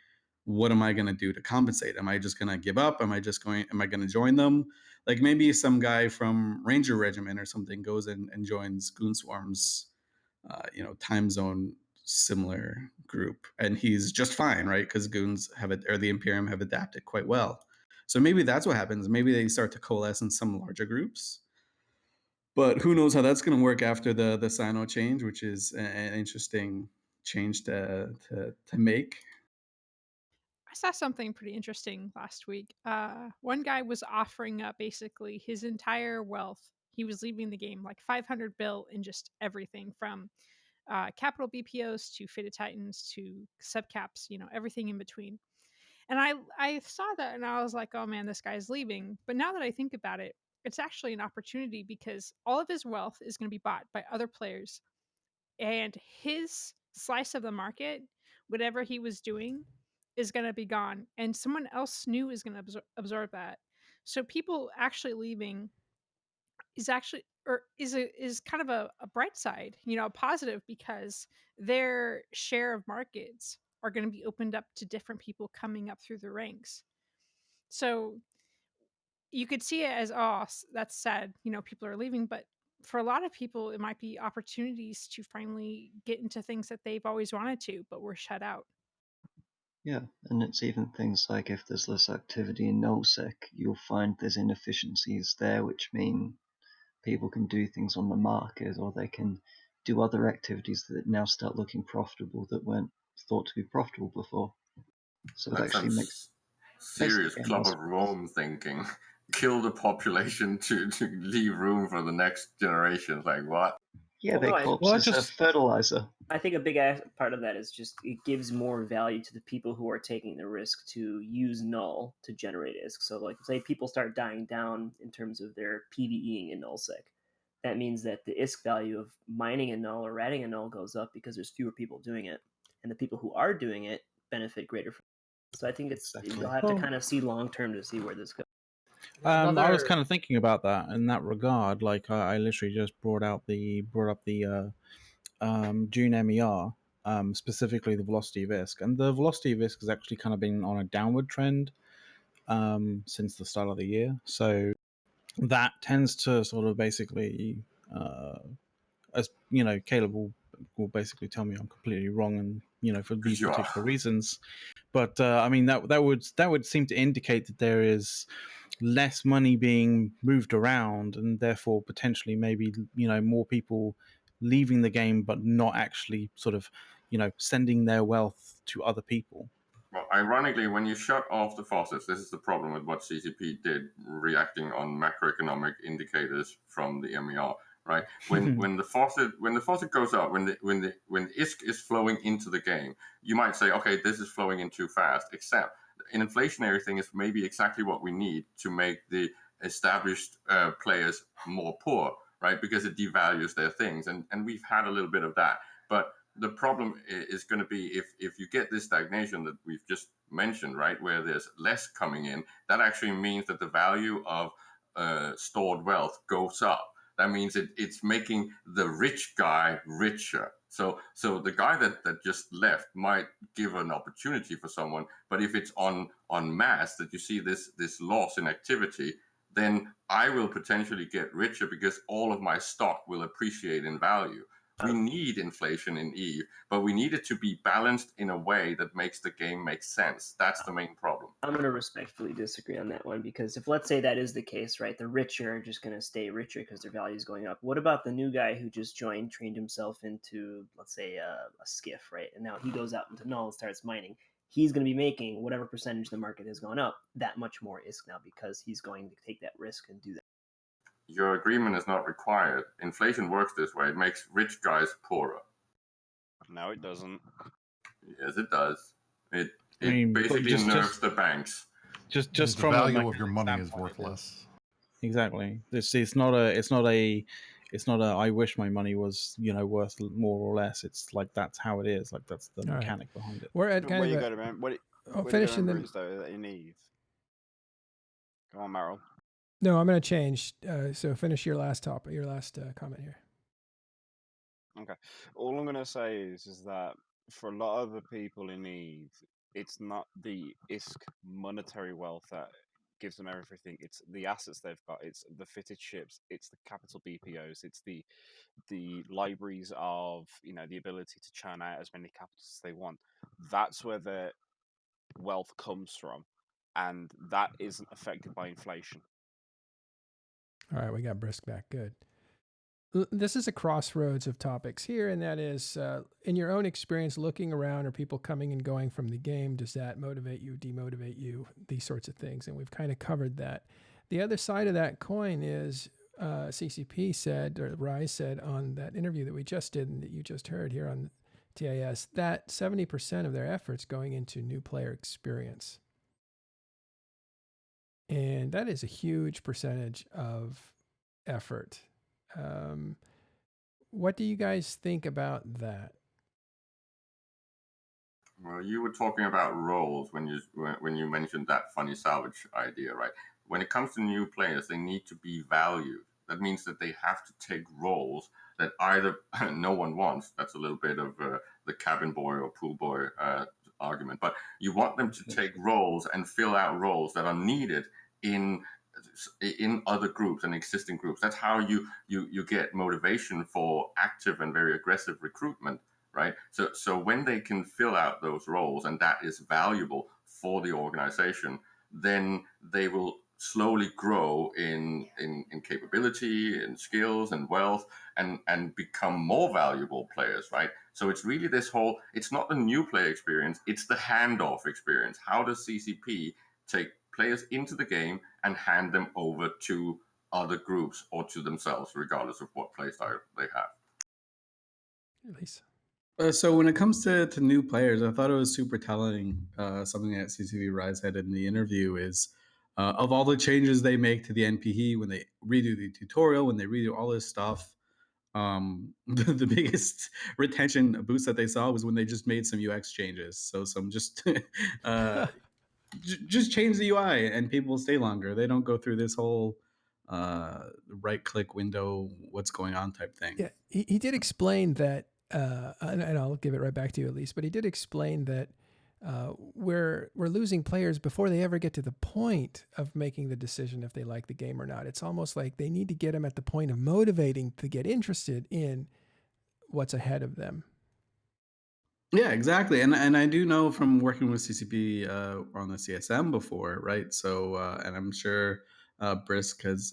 What am I going to do to compensate? Am I just going to give up? Am I going to join them? Like maybe some guy from Ranger Regiment or something goes in and joins Goon Swarm's time zone similar group, and he's just fine, right? Because goons have it, or the Imperium have adapted quite well. So maybe that's what happens. Maybe they start to coalesce in some larger groups. But who knows how that's going to work after the Sino change, which is an interesting change to make. I saw something pretty interesting last week. One guy was offering up basically his entire wealth. He was leaving the game like 500 bill in just everything from capital BPOs to Faded Titans to subcaps, everything in between. And I saw that and I was like, oh man, this guy's leaving. But now that I think about it, it's actually an opportunity because all of his wealth is going to be bought by other players, and his slice of the market, whatever he was doing, is going to be gone, and someone else new is going to absorb that. So people actually leaving is actually or is kind of a bright side, a positive, because their share of markets are going to be opened up to different people coming up through the ranks. So you could see it as, oh, that's sad, people are leaving, but for a lot of people it might be opportunities to finally get into things that they've always wanted to but were shut out. Yeah, and it's even things like if there's less activity in Nullsec, you'll find there's inefficiencies there, which mean people can do things on the market or they can do other activities that now start looking profitable that weren't thought to be profitable before. So it That actually makes the serious game Club more. of Rome thinking. Kill the population to leave room for the next generation. Like what? Yeah, Well, their no, corpses are fertilizer. I think a big part of that is just it gives more value to the people who are taking the risk to use null to generate ISK. So, like, say people start dying down in terms of their PVEing in nullsec, that means that the ISK value of mining a null or ratting a null goes up because there's fewer people doing it, and the people who are doing it benefit greater. So I think you'll have to kind of see long term to see where this goes. I was kind of thinking about that in that regard. Like I literally just brought up the June MER, specifically the velocity of ISK, and the velocity of ISK has actually kind of been on a downward trend since the start of the year. So that tends to sort of basically, as you know, Caleb will basically tell me I'm completely wrong, and for these You are. particular reasons. But I mean that would seem to indicate that there is less money being moved around, and therefore potentially maybe more people leaving the game, but not actually sort of sending their wealth to other people. Well, ironically, when you shut off the faucets, this is the problem with what CCP did, reacting on macroeconomic indicators from the MER. Right, when the faucet goes up, when ISK is flowing into the game, you might say, okay, this is flowing in too fast. Except an inflationary thing is maybe exactly what we need to make the established players more poor, right? Because it devalues their things, and we've had a little bit of that, but the problem is going to be if you get this stagnation that we've just mentioned, right, where there's less coming in, that actually means that the value of stored wealth goes up. That means it's making the rich guy richer. So the guy that just left might give an opportunity for someone, but if it's on mass that you see this loss in activity, then I will potentially get richer because all of my stock will appreciate in value. We need inflation in EVE, but we need it to be balanced in a way that makes the game make sense. That's the main problem. I'm going to respectfully disagree on that one, because if, let's say, that is the case, right, the richer are just going to stay richer because their value is going up. What about the new guy who just joined, trained himself into, let's say, a skiff, right, and now he goes out into Null and starts mining? He's going to be making whatever percentage the market has gone up that much more ISK now, because he's going to take that risk and do that. Your agreement is not required. Inflation works this way. It makes rich guys poorer. No, it doesn't. Yes, it does. It mean, basically nerfs the banks. Just the from value a of your money is standpoint, worth less. Exactly. It's not a I wish my money was worth more or less. It's like that's how it is. Like that's the mechanic behind it. We're at But kind where of you a, got to remember, where you finishing remember the. is though that in EVE. Come on, Meryl. No, I'm going to change. So finish your last topic, your last comment here. Okay. All I'm going to say is that for a lot of the people in EVE, it's not the ISK monetary wealth that gives them everything. It's the assets they've got. It's the fitted ships. It's the capital BPOs. It's the libraries of the ability to churn out as many capitals as they want. That's where their wealth comes from, and that isn't affected by inflation. All right, we got Brisk back. Good. This is a crossroads of topics here, and that is, in your own experience, looking around, or people coming and going from the game, does that motivate you, demotivate you, these sorts of things? And we've kind of covered that. The other side of that coin is CCP said, or Rise said on that interview that we just did and that you just heard here on TIS, that 70% of their efforts going into new player experience. And that is a huge percentage of effort. What do you guys think about that? Well, you were talking about roles when you mentioned that funny salvage idea, right? When it comes to new players, they need to be valued. That means that they have to take roles that either no one wants. That's a little bit of the cabin boy or pool boy argument. But you want them to take roles and fill out roles that are needed in other groups and existing groups. That's how you get motivation for active and very aggressive recruitment, right? So when they can fill out those roles and that is valuable for the organization, then they will slowly grow in capability, in skills and wealth, and become more valuable players, right? So it's really this whole, it's not the new player experience, it's the handoff experience. How does CCP take players into the game and hand them over to other groups or to themselves, regardless of what playstyle they have? Elise. So when it comes to new players, I thought it was super telling. Something that CCV Rise said in the interview is, of all the changes they make to the NPE, when they redo the tutorial, when they redo all this stuff, the biggest retention boost that they saw was when they just made some UX changes. So some just just change the UI and people stay longer. They don't go through this whole right click window, what's going on type thing. Yeah, he did explain that, and I'll give it right back to you, Elise, but he did explain that we're losing players before they ever get to the point of making the decision if they like the game or not. It's almost like they need to get them at the point of motivating to get interested in what's ahead of them. Yeah, exactly. And I do know from working with CCP on the CSM before, right? So and I'm sure Brisk has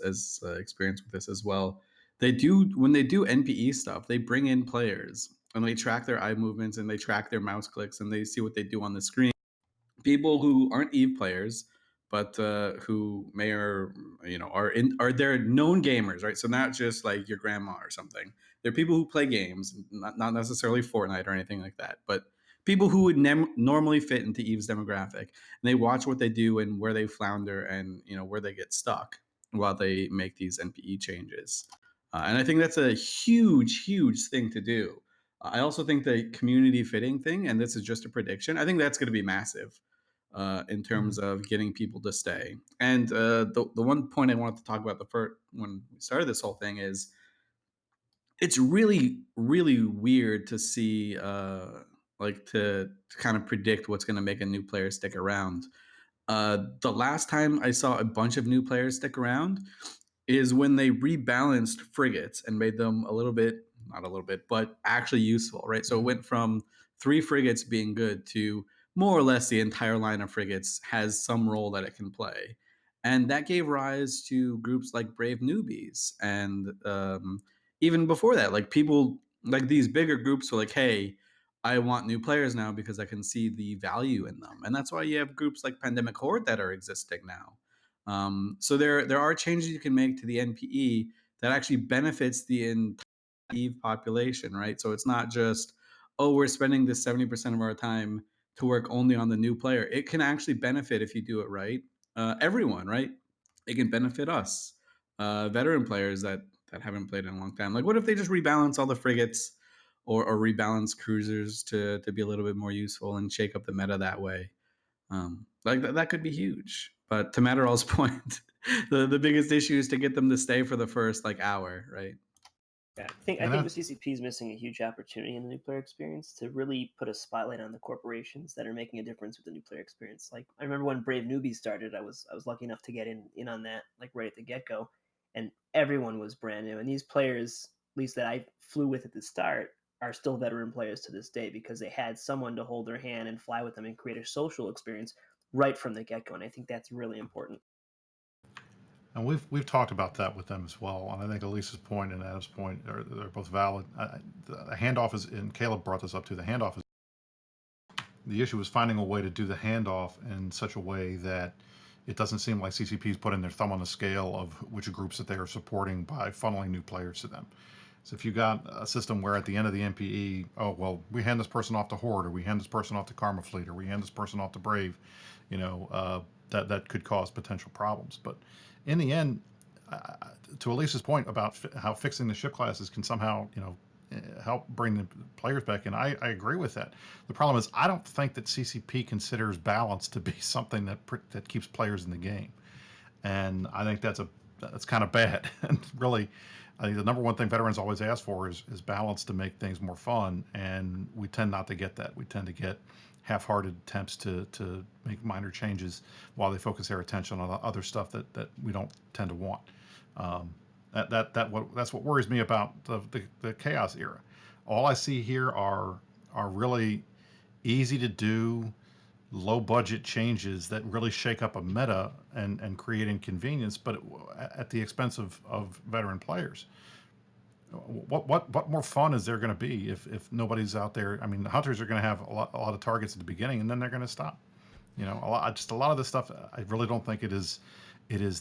experience with this as well. They do when they do NPE stuff, they bring in players and they track their eye movements and they track their mouse clicks and they see what they do on the screen. People who aren't Eve players, but who may or are they're known gamers, right? So not just like your grandma or something. They're people who play games, not necessarily Fortnite or anything like that, but people who would normally fit into Eve's demographic. And they watch what they do and where they flounder and where they get stuck while they make these NPE changes. And I think that's a huge thing to do. I also think the community fitting thing, and this is just a prediction, I think that's going to be massive in terms of getting people to stay. And the one point I wanted to talk about the first when we started this whole thing is it's really weird to see like to kind of predict what's going to make a new player stick around. The last time I saw a bunch of new players stick around is when they rebalanced frigates and made them a little bit, not a little bit, but actually useful, right? So it went from 3 frigates being good to more or less the entire line of frigates has some role that it can play. And that gave rise to groups like Brave Newbies. And even before that, like people like these bigger groups were like, hey, I want new players now because I can see the value in them. And that's why you have groups like Pandemic Horde that are existing now. So there are changes you can make to the NPE that actually benefits the entire Eve population, right? So it's not just, oh, we're spending this 70% of our time to work only on the new player. It can actually benefit if you do it right. Everyone, right? It can benefit us, veteran players that haven't played in a long time. Like, what if they just rebalance all the frigates or rebalance cruisers to be a little bit more useful and shake up the meta that way? Like that could be huge. But to Matterall's point, the biggest issue is to get them to stay for the first like hour, right? Yeah, I And think that, the CCP is missing a huge opportunity in the new player experience to really put a spotlight on the corporations that are making a difference with the new player experience. Like I remember when Brave Newbies started, I was lucky enough to get in on that like right at the get go, and everyone was brand new. And these players, at least that I flew with at the start, are still veteran players to this day because they had someone to hold their hand and fly with them and create a social experience right from the get go. And I think that's really important. and we've talked about that with them as well. And I think Elisa's point and Adam's point are they're both valid. The handoff is, and Caleb brought this up too. The handoff is the issue is finding a way to do the handoff in such a way that it doesn't seem like CCP is putting their thumb on the scale of which groups that they are supporting by funneling new players to them. So if you got a system where at the end of the NPE, oh well, we hand this person off to Horde, or we hand this person off to Karma Fleet, or we hand this person off to Brave, that could cause potential problems. But in the end, to Elisa's point about how fixing the ship classes can somehow help bring the players back in, I agree with that. The problem is I don't think that CCP considers balance to be something that keeps players in the game, and I think that's kind of bad. And really, I think the number one thing veterans always ask for is balance to make things more fun, and we tend not to get that. We tend to get half-hearted attempts to make minor changes while they focus their attention on other stuff that we don't tend to want. Um, that's what worries me about the chaos era. All I see here are really easy to do, low budget changes that really shake up a meta and create inconvenience, but at the expense of veteran players. What more fun is there going to be if nobody's out there? I mean, the hunters are going to have a lot of targets at the beginning, and then they're going to stop. A lot of this stuff. I really don't think it is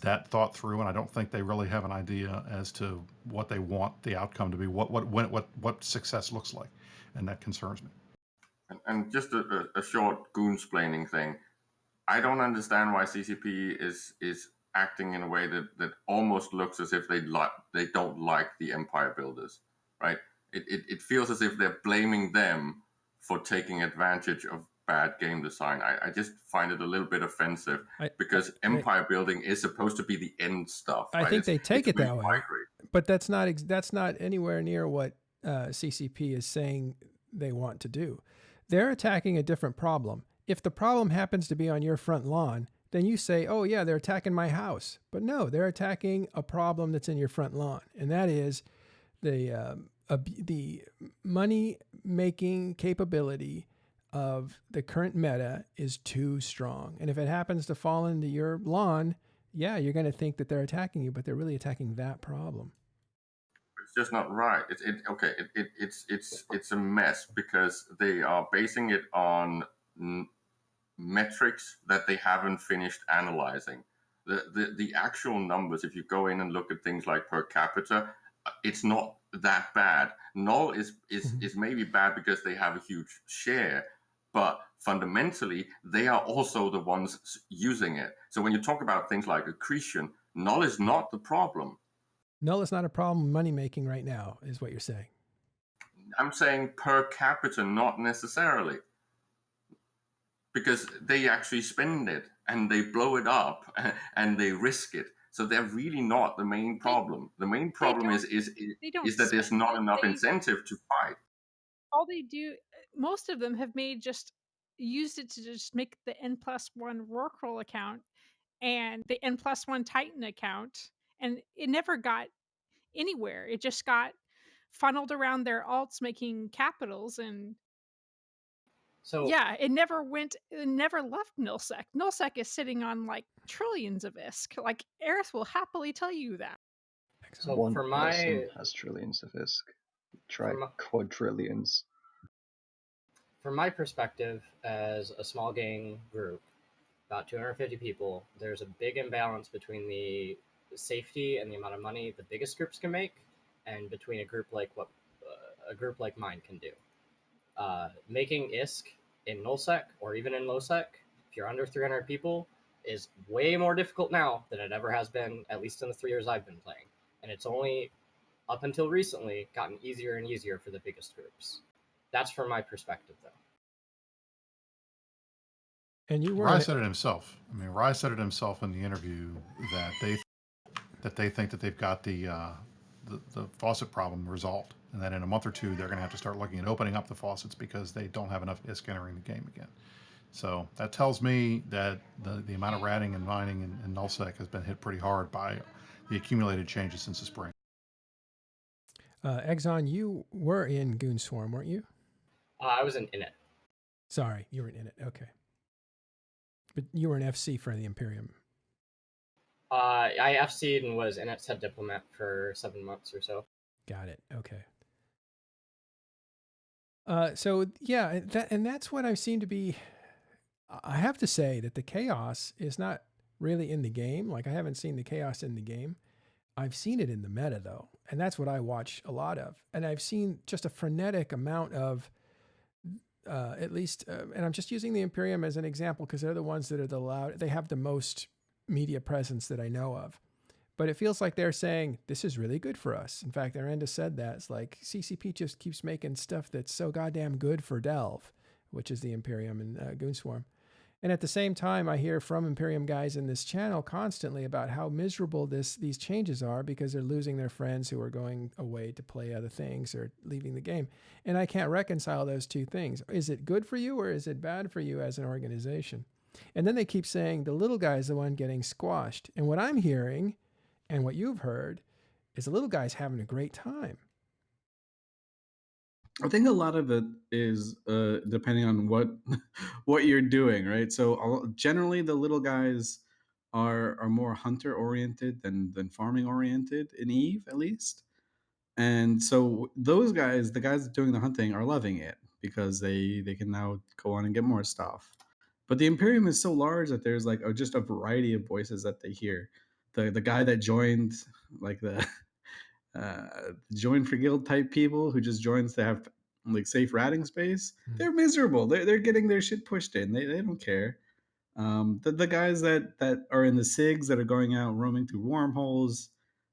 that thought through, and I don't think they really have an idea as to what they want the outcome to be, what success looks like, and that concerns me. And just a short goonsplaining thing. I don't understand why CCP is acting in a way that almost looks as if they don't like the Empire Builders, right? It feels as if they're blaming them for taking advantage of bad game design. I just find it a little bit offensive because empire building is supposed to be the end stuff. I right? think they take it that way, migrate. but that's not anywhere near what CCP is saying they want to do. They're attacking a different problem. If the problem happens to be on your front lawn, then you say, oh yeah, they're attacking my house. But no, they're attacking a problem that's in your front lawn. And that is the the money making capability of the current meta is too strong. And if it happens to fall into your lawn, yeah, you're going to think that they're attacking you, but they're really attacking that problem. It's just not right. It's a mess because they are basing it on metrics that they haven't finished analyzing. The actual numbers, if you go in and look at things like per capita, it's not that bad. Null is maybe bad because they have a huge share, but fundamentally they are also the ones using it. So when you talk about things like accretion, Null is not the problem. Null is not a problem money making right now, is what you're saying. I'm saying per capita, not necessarily, because they actually spend it and they blow it up and they risk it. So they're really not the main problem. The main problem is that there's not enough incentive to fight. All they do, most of them have used it to just make the N+1 Rorqual account and the N+1 Titan account, and it never got anywhere. It just got funneled around their alts making capitals, and So yeah, it never left Nullsec. Nullsec is sitting on like trillions of ISK. Like Aerith will happily tell you that. So One for person my has trillions of ISK. Try from quadrillions. from my perspective as a small gang group, about 250 people, there's a big imbalance between the safety and the amount of money the biggest groups can make, and between a group like a group like mine can do. Making ISK in Nullsec or even in Lowsec, if you're under 300 people, is way more difficult now than it ever has been, at least in the 3 years I've been playing. And it's only up until recently gotten easier and easier for the biggest groups. That's from my perspective, though. And you were Rye said it himself. I mean, Rye said it himself in the interview that they think that they've got the faucet problem resolved, and that in a month or two they're going to have to start looking at opening up the faucets because they don't have enough ISK entering the game again. So that tells me that the amount of ratting and mining in Nullsec has been hit pretty hard by the accumulated changes since the spring. Exxon, you were in Goon Swarm, weren't you? I was in it. Sorry, you were in it. Okay. But you were an FC for the Imperium. I FC'd and was in its head diplomat for 7 months or so. Got it. Okay. So yeah, that's what I seem to be. I have to say that the chaos is not really in the game. Like I haven't seen the chaos in the game. I've seen it in the meta though, and that's what I watch a lot of. And I've seen just a frenetic amount of, at least, and I'm just using the Imperium as an example because they're the ones that are they have the most media presence that I know of. But it feels like they're saying, this is really good for us. In fact, Arenda said that. It's like CCP just keeps making stuff that's so goddamn good for Delve, which is the Imperium and Goonswarm. And at the same time, I hear from Imperium guys in this channel constantly about how miserable these changes are because they're losing their friends who are going away to play other things or leaving the game. And I can't reconcile those two things. Is it good for you or is it bad for you as an organization? And then they keep saying the little guy is the one getting squashed. And what I'm hearing and what you've heard is the little guy's having a great time. I think a lot of it is depending on what you're doing, right? So generally, the little guys are more hunter oriented than farming oriented in Eve, at least. And so those guys, the guys doing the hunting, are loving it because they can now go on and get more stuff. But the Imperium is so large that there's like just a variety of voices that they hear. The guy that joined, like the join for guild type people who just joins to have like safe ratting space, they're miserable. They're getting their shit pushed in. They don't care. The guys that are in the SIGs that are going out roaming through wormholes,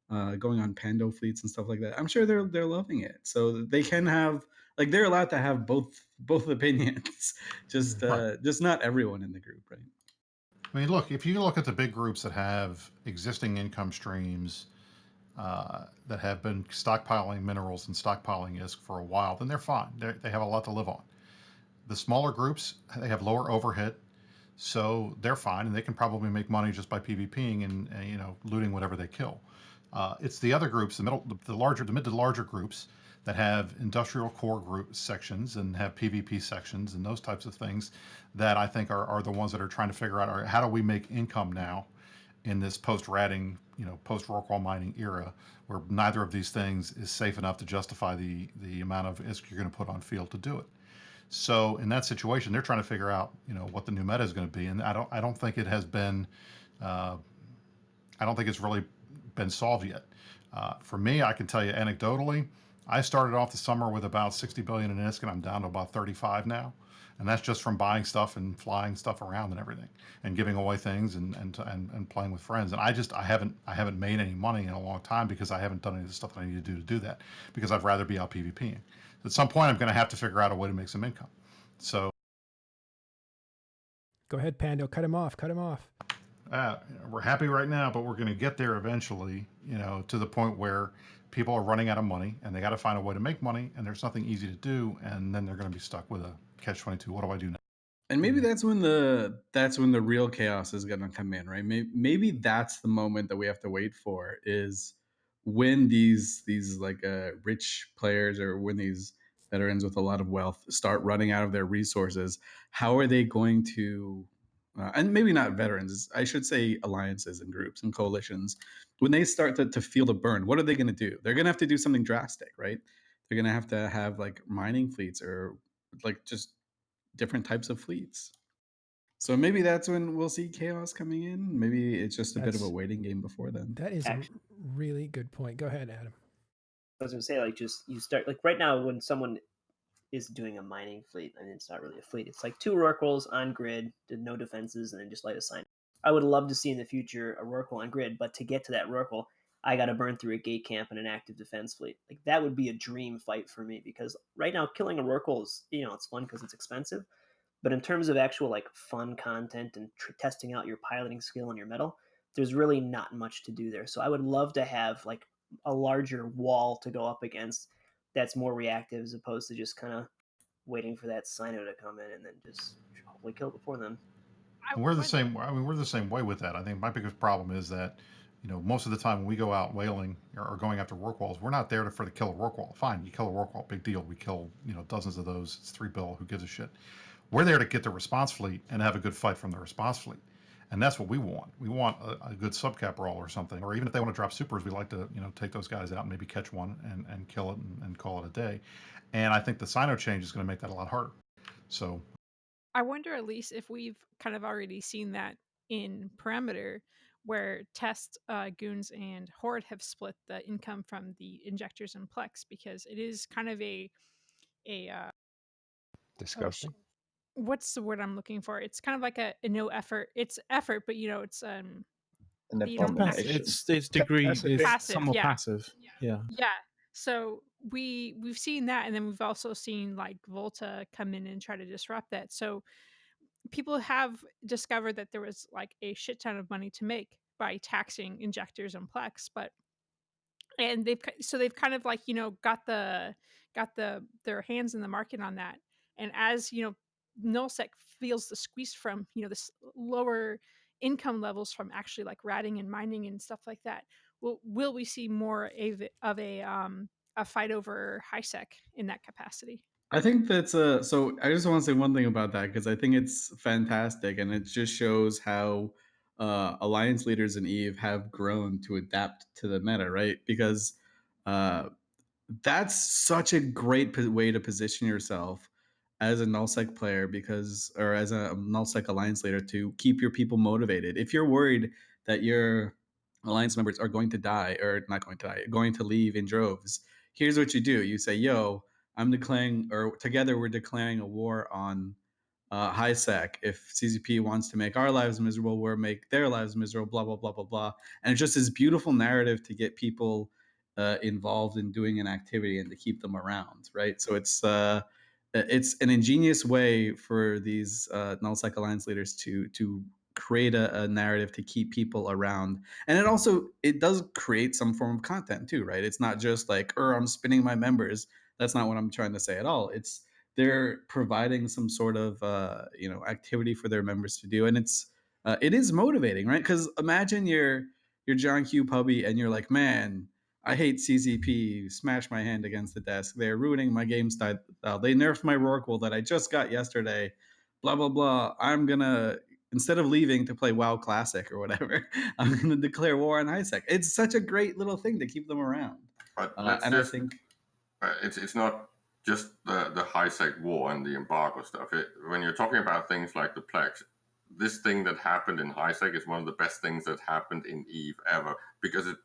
going on Pando fleets and stuff like that, I'm sure they're loving it. So they can have, like, they're allowed to have both opinions. Just not everyone in the group, right? I mean, look, if you look at the big groups that have existing income streams that have been stockpiling minerals and stockpiling ISK for a while, then they're fine. They have a lot to live on. The smaller groups, they have lower overhead, so they're fine, and they can probably make money just by PvPing and looting whatever they kill. It's the other groups, the mid to larger groups that have industrial core group sections and have PvP sections and those types of things that I think are the ones that are trying to figure out, all right, how do we make income now in this post-ratting, post Rorqual mining era, where neither of these things is safe enough to justify the amount of ISK you're going to put on field to do it. So in that situation, they're trying to figure out, what the new meta is going to be, and I don't think it has been, I don't think it's really been solved yet. For me, I can tell you anecdotally, I started off the summer with about 60 billion in ISK, and I'm down to about 35 now. And that's just from buying stuff and flying stuff around and everything, and giving away things and playing with friends. And I haven't made any money in a long time because I haven't done any of the stuff that I need to do that, because I'd rather be out PvPing. At some point, I'm going to have to figure out a way to make some income. So Go ahead, Pando. Cut him off. Cut him off. we're happy right now, but we're going to get there eventually, to the point where people are running out of money and they got to find a way to make money, and there's nothing easy to do, and then they're going to be stuck with a catch-22. What do I do now? And maybe that's when the real chaos is gonna come in, right? Maybe that's the moment that we have to wait for, is when these like rich players, or when these veterans with a lot of wealth start running out of their resources. How are they going to, and maybe not veterans, I should say alliances and groups and coalitions, when they start to feel the burn, what are they going to do? They're going to have to do something drastic, right? They're going to have like mining fleets, or like just different types of fleets. So maybe that's when we'll see chaos coming in. Maybe it's just a bit of a waiting game before then. That is a really good point. Go ahead, Adam. I was gonna say, like, just you start, like, right now when someone is doing a mining fleet, I mean, it's not really a fleet. It's like 2 Rorquals on grid, did no defenses, and then just light a sign. I would love to see in the future a Rorqual on grid, but to get to that Rorqual, I got to burn through a gate camp and an active defense fleet. Like, that would be a dream fight for me, because right now killing a Rorqual is, it's fun because it's expensive, but in terms of actual like fun content and testing out your piloting skill and your metal, there's really not much to do there. So I would love to have like a larger wall to go up against that's more reactive, as opposed to just kind of waiting for that Sino to come in and then just hopefully kill before then. And we're the same. I mean, we're the same way with that. I think my biggest problem is that, most of the time when we go out whaling or going after Rorquals, we're not there for the kill a Rorqual. Fine, you kill a Rorqual, big deal. We kill, dozens of those. It's 3 bill. Who gives a shit? We're there to get the response fleet and have a good fight from the response fleet. And that's what we want. We want a good subcap roll or something. Or even if they want to drop supers, we like to, take those guys out and maybe catch one and kill it and call it a day. And I think the Sino change is going to make that a lot harder. So I wonder, at least, if we've kind of already seen that in Parameter, where Test, Goons, and Horde have split the income from the injectors and Plex, because it is kind of a Disgusting. what's the word I'm looking for? It's kind of like a no effort. It's effort, but it's An you don't have to- abomination. It's degree, Passive. it's Passive, somewhat yeah. passive. Yeah. Yeah. So we've seen that, and then we've also seen like Volta come in and try to disrupt that. So people have discovered that there was like a shit ton of money to make by taxing injectors and Plex, and they've kind of like got their hands in the market on that. And as Nullsec feels the squeeze from this lower income levels from actually like ratting and mining and stuff like that, will we see more of a fight over Highsec in that capacity? I think that's so I just want to say one thing about that, because I think it's fantastic, and it just shows how alliance leaders in Eve have grown to adapt to the meta, right? Because uh, that's such a great way to position yourself as a nullsec player, because, or as a nullsec alliance leader, to keep your people motivated. If you're worried that your alliance members are going to die, or not going to die, going to leave in droves, here's what you do. You say, yo, I'm declaring, or together we're declaring a war on Highsec. If CCP wants to make our lives miserable, we'll make their lives miserable, blah, blah, blah, blah, blah. And it's just this beautiful narrative to get people involved in doing an activity and to keep them around, right? So it's an ingenious way for these nullsec alliance leaders to create a narrative to keep people around. And it does create some form of content too, right? It's not just like, I'm spinning my members. That's not what I'm trying to say at all. It's they're providing some sort of activity for their members to do, and it is motivating, right? Because imagine you're John Q Pubby and you're like, man, I hate CCP. Smash my hand against the desk. They're ruining my game style. They nerfed my Rorqual that I just got yesterday. Blah blah blah. I'm gonna, instead of leaving to play WoW Classic or whatever, I'm gonna declare war on Highsec. It's such a great little thing to keep them around. But let's And I just think it's not just the high sec war and the embargo stuff. When you're talking about things like the Plex, this thing that happened in high sec is one of the best things that happened in Eve ever, because it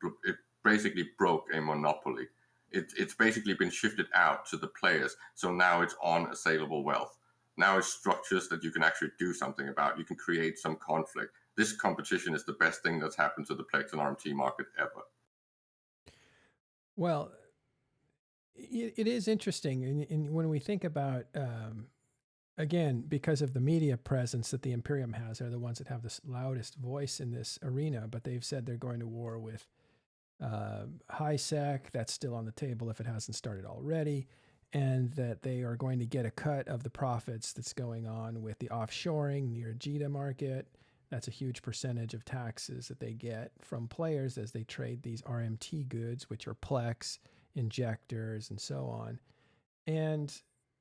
basically broke a monopoly. It's basically been shifted out to the players, so now it's on assailable wealth. Now it's structures that you can actually do something about. You can create some conflict. This competition is the best thing that's happened to the Plex and RMT market ever. Well, it is interesting. And when we think about, again, because of the media presence that the Imperium has, they're the ones that have the loudest voice in this arena, but they've said they're going to war with Highsec. That's still on the table if it hasn't started already. And that they are going to get a cut of the profits that's going on with the offshoring near Jita market. That's a huge percentage of taxes that they get from players as they trade these RMT goods, which are Plex, injectors, and so on. And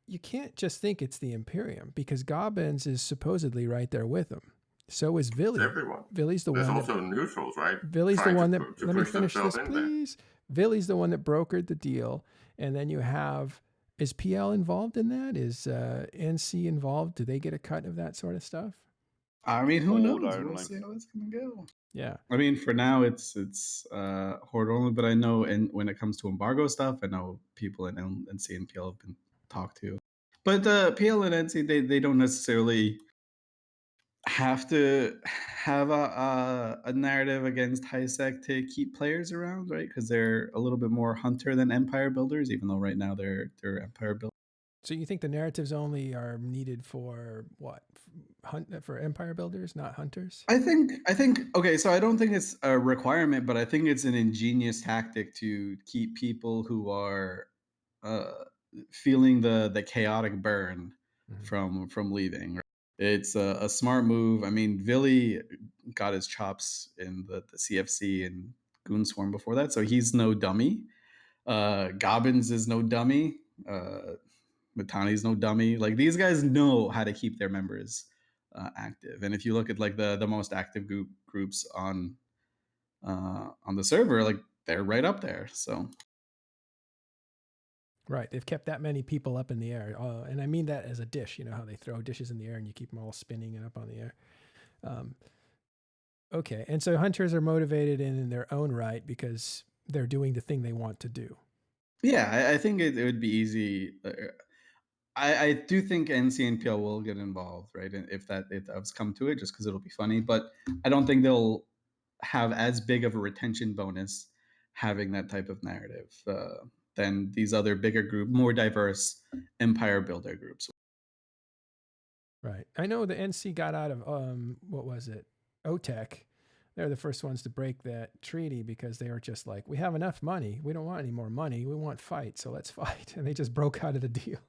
you can't just think it's the Imperium, because Gobbins is supposedly right there with them. So is Villy. It's everyone. Villy's the There's one. also neutrals, right? Villy's the Trying one to that. to Let me push finish this, themselves in there. please. Villy's the one that brokered the deal, and then you have. Is PL involved in that? Is NC involved? Do they get a cut of that sort of stuff? I mean, who Horde knows? We'll only. see how it's gonna go. Yeah. I mean, for now it's Horde only, but I know, and when it comes to embargo stuff, I know people in NC and PL have been talked to. But PL and NC, they don't necessarily have to have a narrative against Highsec to keep players around, right? Because they're a little bit more hunter than empire builders, even though right now they're empire builders. So you think the narratives only are needed for what? For empire builders, not hunters? I think okay, so I don't think it's a requirement, but I think it's an ingenious tactic to keep people who are feeling the chaotic burn from leaving. It's a smart move. I mean, Villy got his chops in the CFC and Goonswarm before that, so he's no dummy. Gobbins is no dummy. Matani's no dummy. Like, these guys know how to keep their members active. And if you look at like the most active groups on the server, like, they're right up there. So Right. They've kept that many people up in the air. And I mean that as a dish. You know how they throw dishes in the air and you keep them all spinning and up on the air. Okay. And so hunters are motivated in their own right because they're doing the thing they want to do. yeah, I think it would be easy. I do think NC and PL will get involved, right? And if that does come to it, just because it'll be funny. But I don't think they'll have as big of a retention bonus having that type of narrative than these other bigger group, more diverse empire builder groups. Right. I know the NC got out of what was it? OTEC. They're the first ones to break that treaty because they were just like, we have enough money. We don't want any more money. We want fight. So let's fight. And they just broke out of the deal.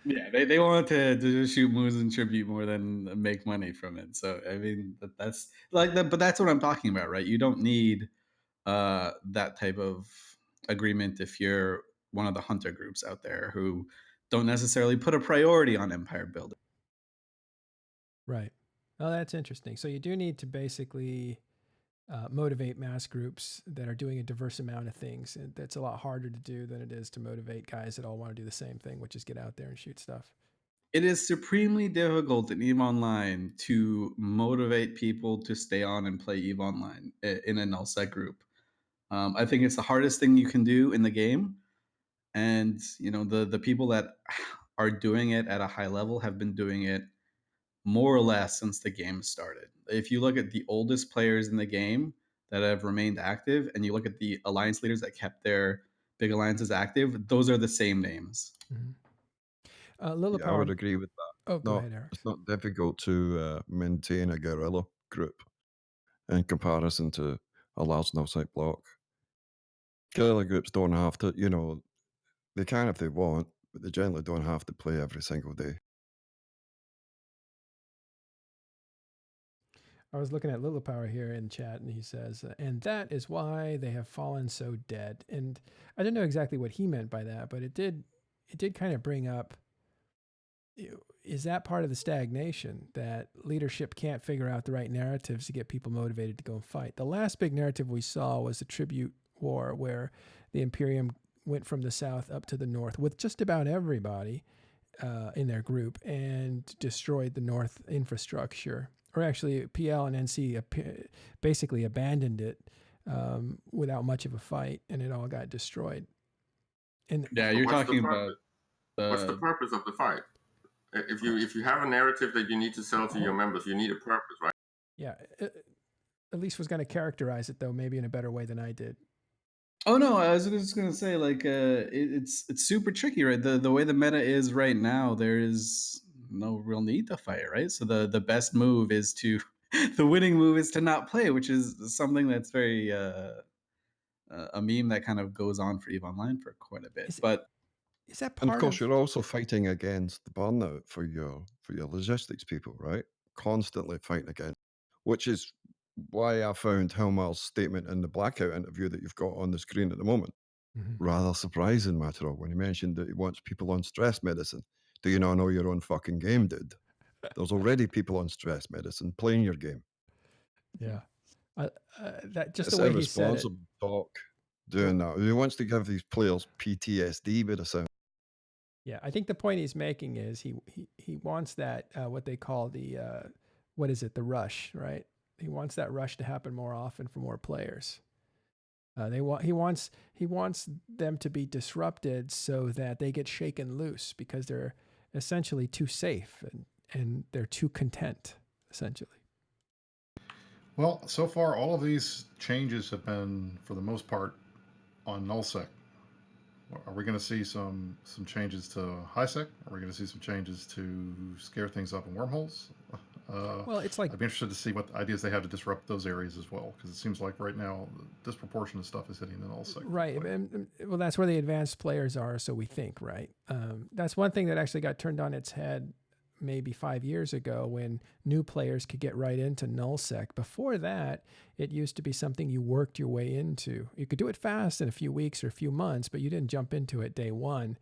Yeah, they wanted to just shoot moons and tribute more than make money from it. So I mean, that's like that, but that's what I'm talking about, right? You don't need that type of agreement if you're one of the hunter groups out there who don't necessarily put a priority on empire building. Right. Oh, that's interesting. So you do need to basically motivate mass groups that are doing a diverse amount of things. And that's a lot harder to do than it is to motivate guys that all want to do the same thing, which is get out there and shoot stuff. It is supremely difficult in EVE Online to motivate people to stay on and play EVE Online in a Nullsec group. I think it's the hardest thing you can do in the game. And you know, the people that are doing it at a high level have been doing it more or less since the game started. If you look at the oldest players in the game that have remained active, and you look at the alliance leaders that kept their big alliances active, those are the same names. Lilla Yeah, I would agree with that. Oh, go ahead, Eric. It's not difficult to maintain a guerrilla group in comparison to a large nullsec block. Guerrilla groups don't have to, you know, they can if they want, but they generally don't have to play every single day. I was looking at Little Power here in chat, and he says, and that is why they have fallen so dead. And I don't know exactly what he meant by that, but it did kind of bring up, is that part of the stagnation, that leadership can't figure out the right narratives to get people motivated to go and fight? The last big narrative we saw was the Tribute War, where the Imperium went from the south up to the north with just about everybody in their group and destroyed the north infrastructure. Or actually, PL and NC basically abandoned it without much of a fight, and it all got destroyed. And Yeah, But you're what's the talking purpose? about What's the purpose of the fight? If you have a narrative that you need to sell to your members, you need a purpose, right? yeah, Elise was going to characterize it though, maybe in a better way than I did. Oh no, I was just gonna say like it's super tricky, right? The way the meta is right now, there is no real need to fight, right? So the best move is to the winning move is to not play, which is something that's very a meme that kind of goes on for EVE Online for quite a bit. But is that And of part course, of? you're also fighting against the burnout for your logistics people, right? Constantly fighting against, which is why I found Helmar's statement in the Blackout interview that you've got on the screen at the moment rather surprising, Matterall, when he mentioned that he wants people on stress medicine. Do you not know your own fucking game, dude? There's already people on stress medicine playing your game. Yeah. That just It's the way he said it. irresponsible talk doing that. He wants to give these players PTSD by the sound. Yeah, I think the point he's making is he wants that what they call the what is it, the rush, right? He wants that rush to happen more often for more players. He wants them to be disrupted so that they get shaken loose because they're essentially too safe and they're too content, essentially. Well, so far, all of these changes have been, for the most part, on Nullsec. Are we going to see some changes to Highsec? Are we going to see some changes to scare things up in wormholes? Well, it's like, I'd be interested to see what ideas they have to disrupt those areas as well, because it seems like right now, disproportionate stuff is hitting the Nullsec. Right. Well, that's where the advanced players are, so we think, right? That's one thing that actually got turned on its head maybe 5 years ago when new players could get right into Nullsec. Before that, it used to be something you worked your way into. You could do it fast in a few weeks or a few months, but you didn't jump into it day one.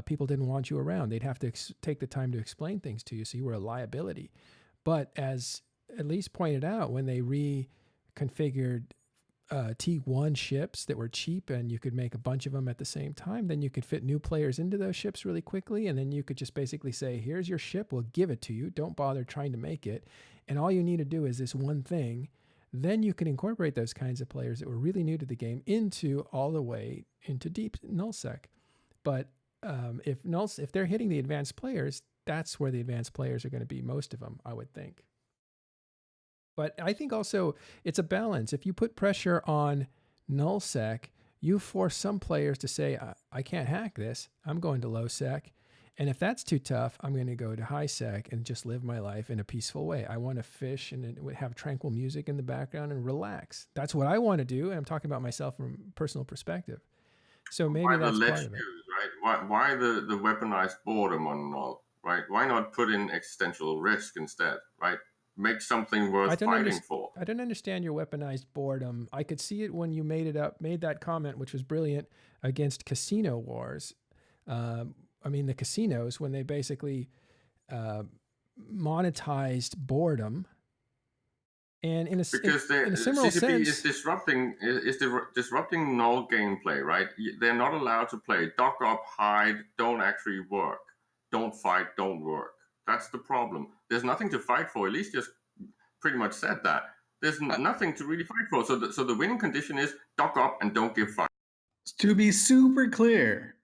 People didn't want you around. They'd have to take the time to explain things to you, so you were a liability. But as Elise pointed out, when they reconfigured T1 ships that were cheap and you could make a bunch of them at the same time, then you could fit new players into those ships really quickly. And then you could just basically say, here's your ship, we'll give it to you. Don't bother trying to make it. And all you need to do is this one thing. Then you can incorporate those kinds of players that were really new to the game into all the way into deep Nullsec. But if they're hitting the advanced players, that's where the advanced players are going to be, most of them, I would think. But I think also it's a balance. If you put pressure on Nullsec, you force some players to say, I can't hack this. I'm going to low sec. And if that's too tough, I'm going to go to high sec and just live my life in a peaceful way. I want to fish and have tranquil music in the background and relax. That's what I want to do. And I'm talking about myself from a personal perspective. So maybe Why that's the part ledge of it. use, right? Why the weaponized boredom on Null, right? Why not put in existential risk instead, right? Make something worth fighting for. I don't understand your weaponized boredom. I could see it when you made that comment, which was brilliant, against casino wars. I mean, the casinos, when they basically monetized boredom. And in a similar CCP sense, is disrupting null gameplay, right? They're not allowed to play. Dock up, hide, don't actually work. Don't fight, don't work. That's the problem. There's nothing to fight for. Elise just pretty much said that. There's nothing to really fight for. So the winning condition is dock up and don't give fight. To be super clear,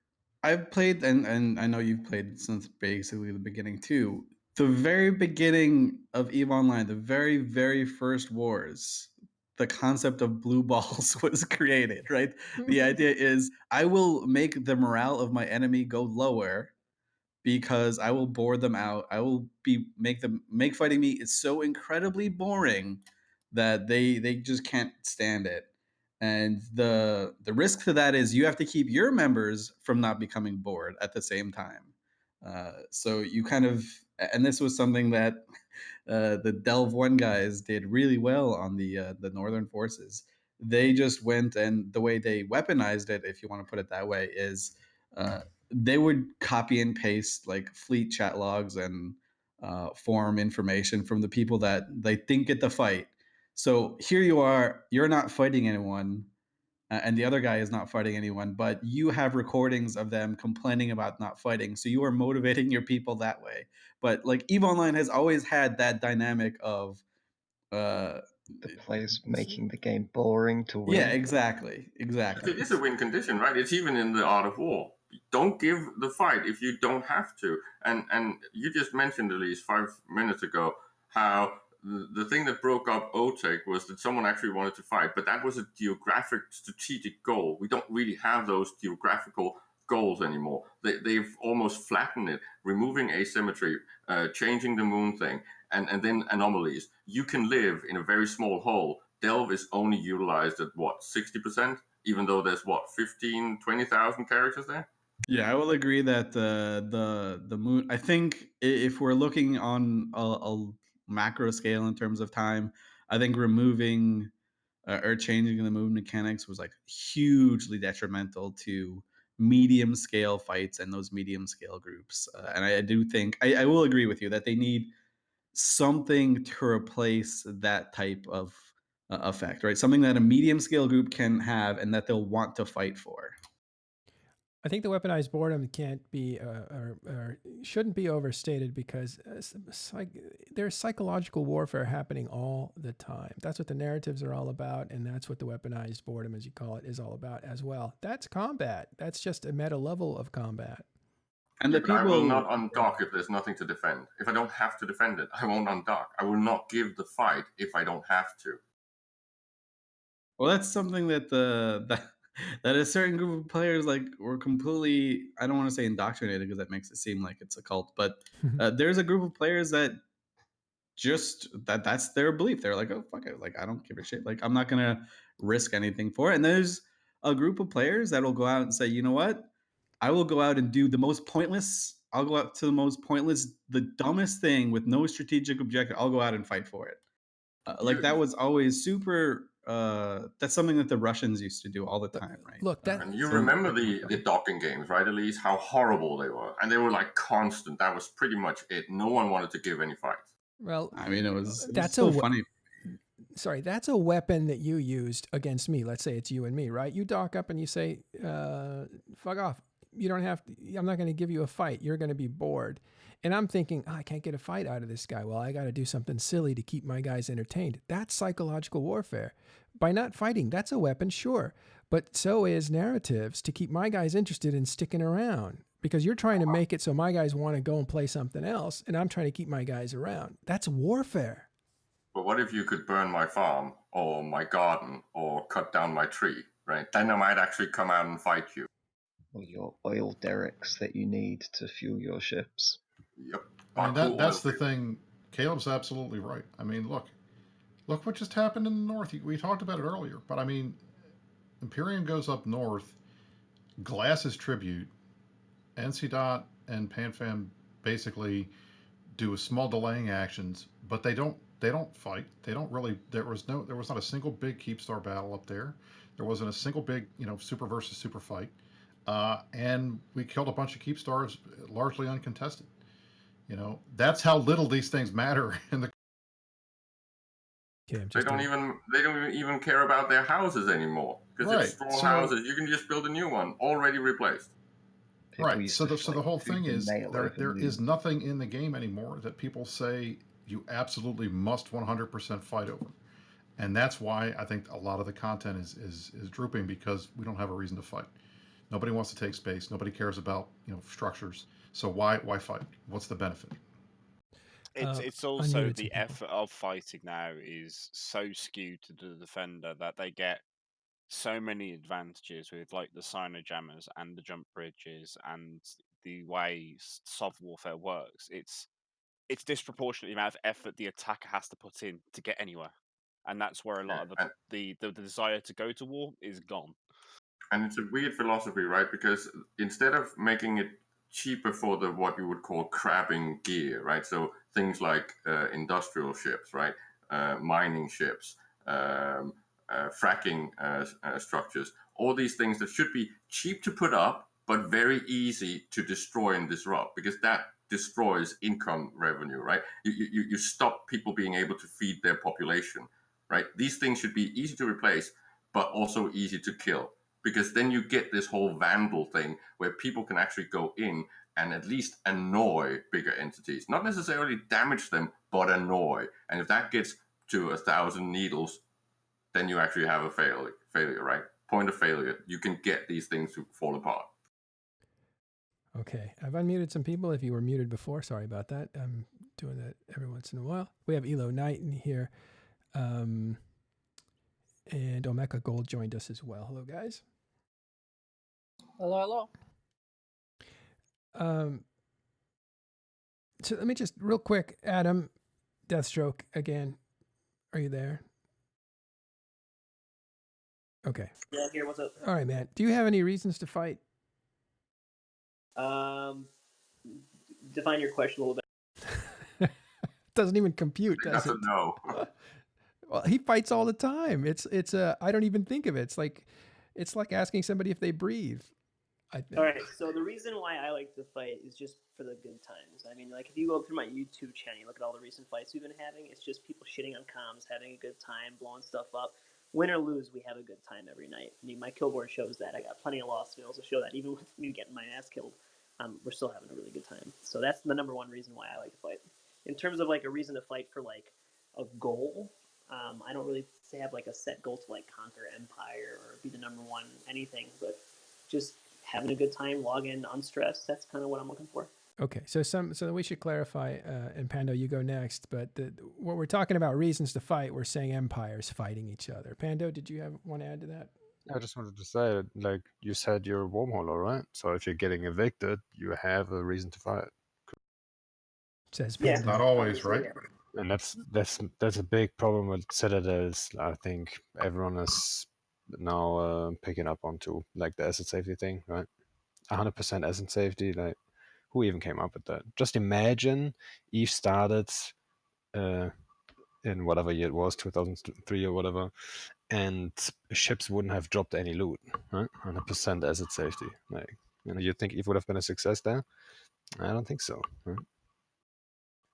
I've played, and I know you've played since basically the beginning too. The very beginning of EVE Online, the very, very first wars, the concept of blue balls was created, right? The idea is I will make the morale of my enemy go lower because I will bore them out. I will make fighting me is so incredibly boring that they just can't stand it. And the risk to that is you have to keep your members from not becoming bored at the same time. So you kind of, and this was something that the Delve One guys did really well on the Northern Forces. They just went, and the way they weaponized it, if you want to put it that way, is they would copy and paste like fleet chat logs and forum information from the people that they think get the fight. So here you are, you're not fighting anyone, and the other guy is not fighting anyone, but you have recordings of them complaining about not fighting. So you are motivating your people that way. But like EVE Online has always had that dynamic of uh The players making the game boring to win. yeah, exactly. It is a win condition, right? It's even in the art of war. Don't give the fight if you don't have to. And you just mentioned, Elise, 5 minutes ago, how the thing that broke up OTEC was that someone actually wanted to fight, but that was a geographic strategic goal. We don't really have those geographical goals anymore. They've almost flattened it, removing asymmetry, changing the moon thing, and then anomalies. You can live in a very small hole. Delve is only utilized at what, 60%, even though there's what, 15, 20,000 characters there? Yeah, I will agree that the moon. I think if we're looking on a macro scale in terms of time, I think removing or changing the moon mechanics was like hugely detrimental to medium scale fights and those medium scale groups. And I do think I will agree with you that they need something to replace that type of effect, right? Something that a medium scale group can have and that they'll want to fight for. I think the weaponized boredom can't be or shouldn't be overstated because there's psychological warfare happening all the time. That's what the narratives are all about, and that's what the weaponized boredom, as you call it, is all about as well. That's combat. That's just a meta level of combat. And Yeah, the but I will people not undock if there's nothing to defend. If I don't have to defend it, I won't undock. I will not give the fight if I don't have to. Well, that's something that that a certain group of players like were completely. I don't want to say indoctrinated because that makes it seem like it's a cult, but there's a group of players that just that's their belief. They're like, oh fuck it, like I don't give a shit. Like I'm not gonna risk anything for it. And there's a group of players that'll go out and say, you know what, I will go out and do the most pointless. I'll go out to the most pointless, the dumbest thing with no strategic objective. I'll go out and fight for it. Like that was always super. That's something that the Russians used to do all the time, right? Look, that And you So- remember the docking games, right, Elise? How horrible they were. And they were like constant. That was pretty much it. No one wanted to give any fights. well, I mean, it was that's so a funny. Sorry, that's a weapon that you used against me. Let's say it's you and me, right? You dock up and you say, fuck off. You don't have to, I'm not going to give you a fight. You're going to be bored. And I'm thinking, I can't get a fight out of this guy. Well, I got to do something silly to keep my guys entertained. That's psychological warfare. By not fighting, that's a weapon, sure. But so is narratives to keep my guys interested in sticking around. Because you're trying to make it so my guys want to go and play something else, and I'm trying to keep my guys around. That's warfare. But what if you could burn my farm or my garden or cut down my tree, right? Then I might actually come out and fight you. Or your oil derricks that you need to fuel your ships. Yep. I mean, that's the thing. Caleb's absolutely right. I mean, look what just happened in the north. We talked about it earlier, but I mean, Imperium goes up north, Glass's tribute, NC Dot and PanFam basically do a small delaying actions, but they don't fight. They don't really. There was not a single big Keepstar battle up there. There wasn't a single big super versus super fight, and we killed a bunch of Keepstars largely uncontested. That's how little these things matter in the. Okay, They don't even care about their houses anymore because Right, it's straw so- houses. You can just build a new one already replaced. People Right. used So to the fight whole tooth thing and is nail there over is noon. nothing in the game anymore that people say you absolutely must 100% fight over. And that's why I think a lot of the content is drooping because we don't have a reason to fight. Nobody wants to take space. Nobody cares about structures. So why fight? What's the benefit? It's also unmuted some the people. effort of fighting now is so skewed to the defender that they get so many advantages with like the cynojammers and the jump bridges and the way soft warfare works. It's disproportionately the amount of effort the attacker has to put in to get anywhere, and that's where a lot of the desire to go to war is gone. And it's a weird philosophy, right? Because instead of making it cheaper for the what you would call crabbing gear, right? So things like industrial ships, right? Mining ships, fracking structures, all these things that should be cheap to put up, but very easy to destroy and disrupt, because that destroys income revenue, right? You stop people being able to feed their population, right? These things should be easy to replace, but also easy to kill, because then you get this whole vandal thing where people can actually go in and at least annoy bigger entities, not necessarily damage them, but annoy. And if that gets to 1,000 needles, then you actually have a failure, right? Point of failure. You can get these things to fall apart. Okay, I've unmuted some people. If you were muted before, sorry about that. I'm doing that every once in a while. We have Elo Knight in here. And Omeka Gold joined us as well. Hello, guys. Hello. So let me just real quick, Adam, Deathstroke again. Are you there? Okay. Yeah, here. What's up? All right, man. Do you have any reasons to fight? Define your question a little bit. Doesn't even compute, does it? No. Well, he fights all the time. It's I don't even think of it. It's like asking somebody if they breathe. I think. All right, so the reason why I like to fight is just for the good times. I mean, like, if you go through my YouTube channel, you look at all the recent fights we've been having, it's just people shitting on comms, having a good time, blowing stuff up. Win or lose, we have a good time every night. I mean, my kill board shows that. I got plenty of loss to also show that. Even with me getting my ass killed, we're still having a really good time. So that's the number one reason why I like to fight. In terms of, like, a reason to fight for, like, a goal, I don't really have, like, a set goal to, like, conquer Empire or be the number one anything, but just having a good time, log in unstressed. That's kind of what I'm looking for. Okay, so we should clarify, and Pando, you go next. But what we're talking about reasons to fight, we're saying empires fighting each other. Pando, did you want to add to that? I just wanted to say, like you said, you're a wormhole, all right? So if you're getting evicted, you have a reason to fight. Says Yeah. Pando. Not always, right? And that's a big problem with Citadels. I think everyone is now picking up onto, like, the asset safety thing, right? 100% asset safety. Like, who even came up with that? Just imagine Eve started in whatever year it was, 2003 or whatever, and ships wouldn't have dropped any loot, right? 100% asset safety. Like, you think Eve would have been a success there? I don't think so. Right?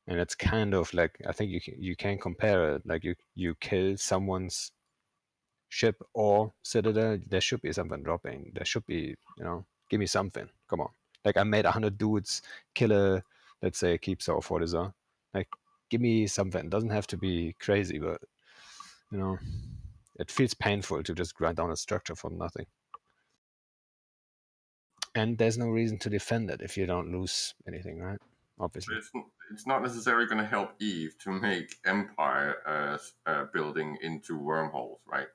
And it's kind of like, I think you can compare it. Like, you kill someone's ship or citadel, there should be something dropping. There should be, give me something. Come on. Like, I made 100 dudes kill a, let's say, a Keepstar or Fortizar. Like, give me something. It doesn't have to be crazy, but, it feels painful to just grind down a structure for nothing. And there's no reason to defend it if you don't lose anything, right? Obviously. It's not necessarily going to help Eve to make Empire building into wormholes, right?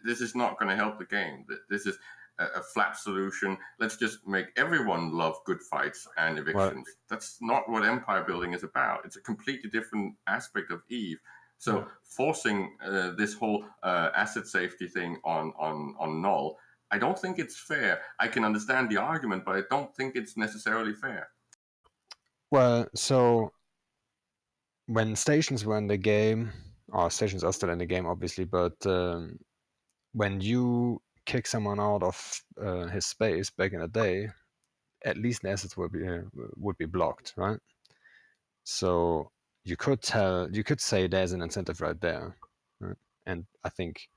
This is not going to help the game. This is a flat solution. Let's just make everyone love good fights and evictions. Well, that's not what Empire building is about. It's a completely different aspect of Eve. So forcing this whole asset safety thing on Null, I don't think it's fair. I can understand the argument, but I don't think it's necessarily fair. Well, so when stations were in the game, or stations are still in the game, obviously, but when you kick someone out of his space back in the day, at least the assets would be blocked, right? So you could say there's an incentive right there, right? And I think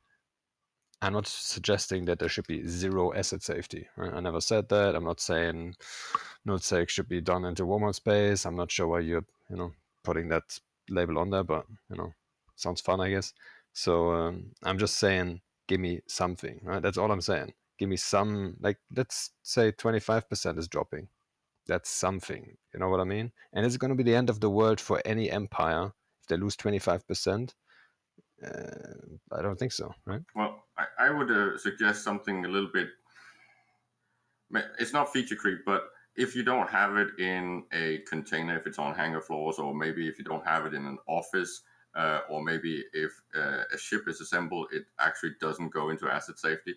I'm not suggesting that there should be zero asset safety. Right? I never said that. I'm not saying Nullsec should be done into wormhole space. I'm not sure why you're putting that label on there, but sounds fun, I guess. So I'm just saying, give me something. Right? That's all I'm saying. Give me some, like, let's say 25% is dropping. That's something. You know what I mean? And it's going to be the end of the world for any empire if they lose 25%. I don't think so, right? Well, I would suggest something a little bit. It's not feature creep, but if you don't have it in a container, if it's on hangar floors, or maybe if you don't have it in an office, or maybe if a ship is assembled, it actually doesn't go into asset safety.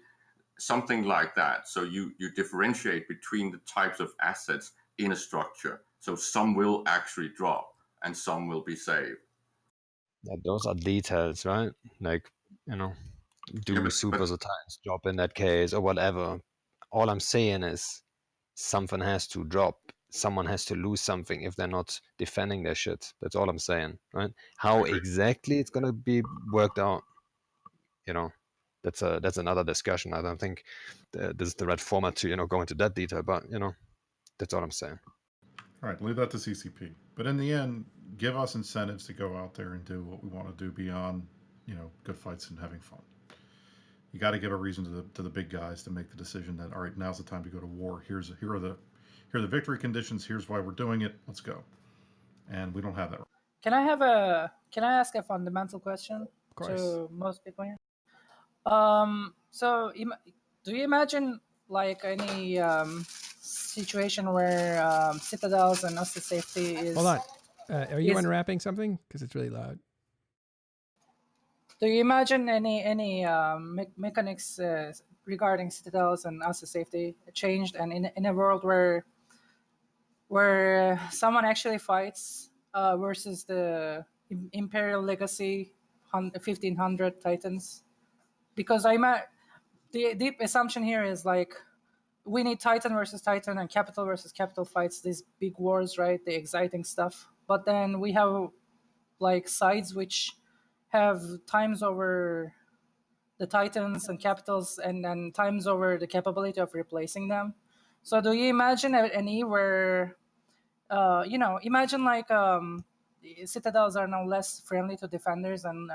Something like that. So you differentiate between the types of assets in a structure. So some will actually drop and some will be saved. Yeah, those are details, right? Like, you know, do Yeah, supers or times drop in that case or whatever. All I'm saying is something has to drop. Someone has to lose something if they're not defending their shit. That's all I'm saying, right? How agree. exactly it's gonna be worked out, that's another discussion. I don't think this is the right format to go into that detail, but that's all I'm saying. All right, leave that to CCP. But in the end, give us incentives to go out there and do what we want to do beyond, good fights and having fun. You got to give a reason to the big guys to make the decision that all right, now's the time to go to war. Here are the victory conditions. Here's why we're doing it. Let's go. And we don't have that. Can I ask a fundamental question Of course. to most people here? So do you imagine like any situation where citadels and asset safety is? Hold on. Are you is- unwrapping something? Because it's really loud. Do you imagine any mechanics regarding citadels and asset safety changed, and in a world where someone actually fights versus the Imperial Legacy 1500 Titans? Because the deep assumption here is like we need Titan versus Titan and Capital versus Capital fights, these big wars, right? The exciting stuff. But then we have like sides which have times over the Titans and Capitals and then times over the capability of replacing them. So do you imagine any where, imagine like citadels are now less friendly to defenders and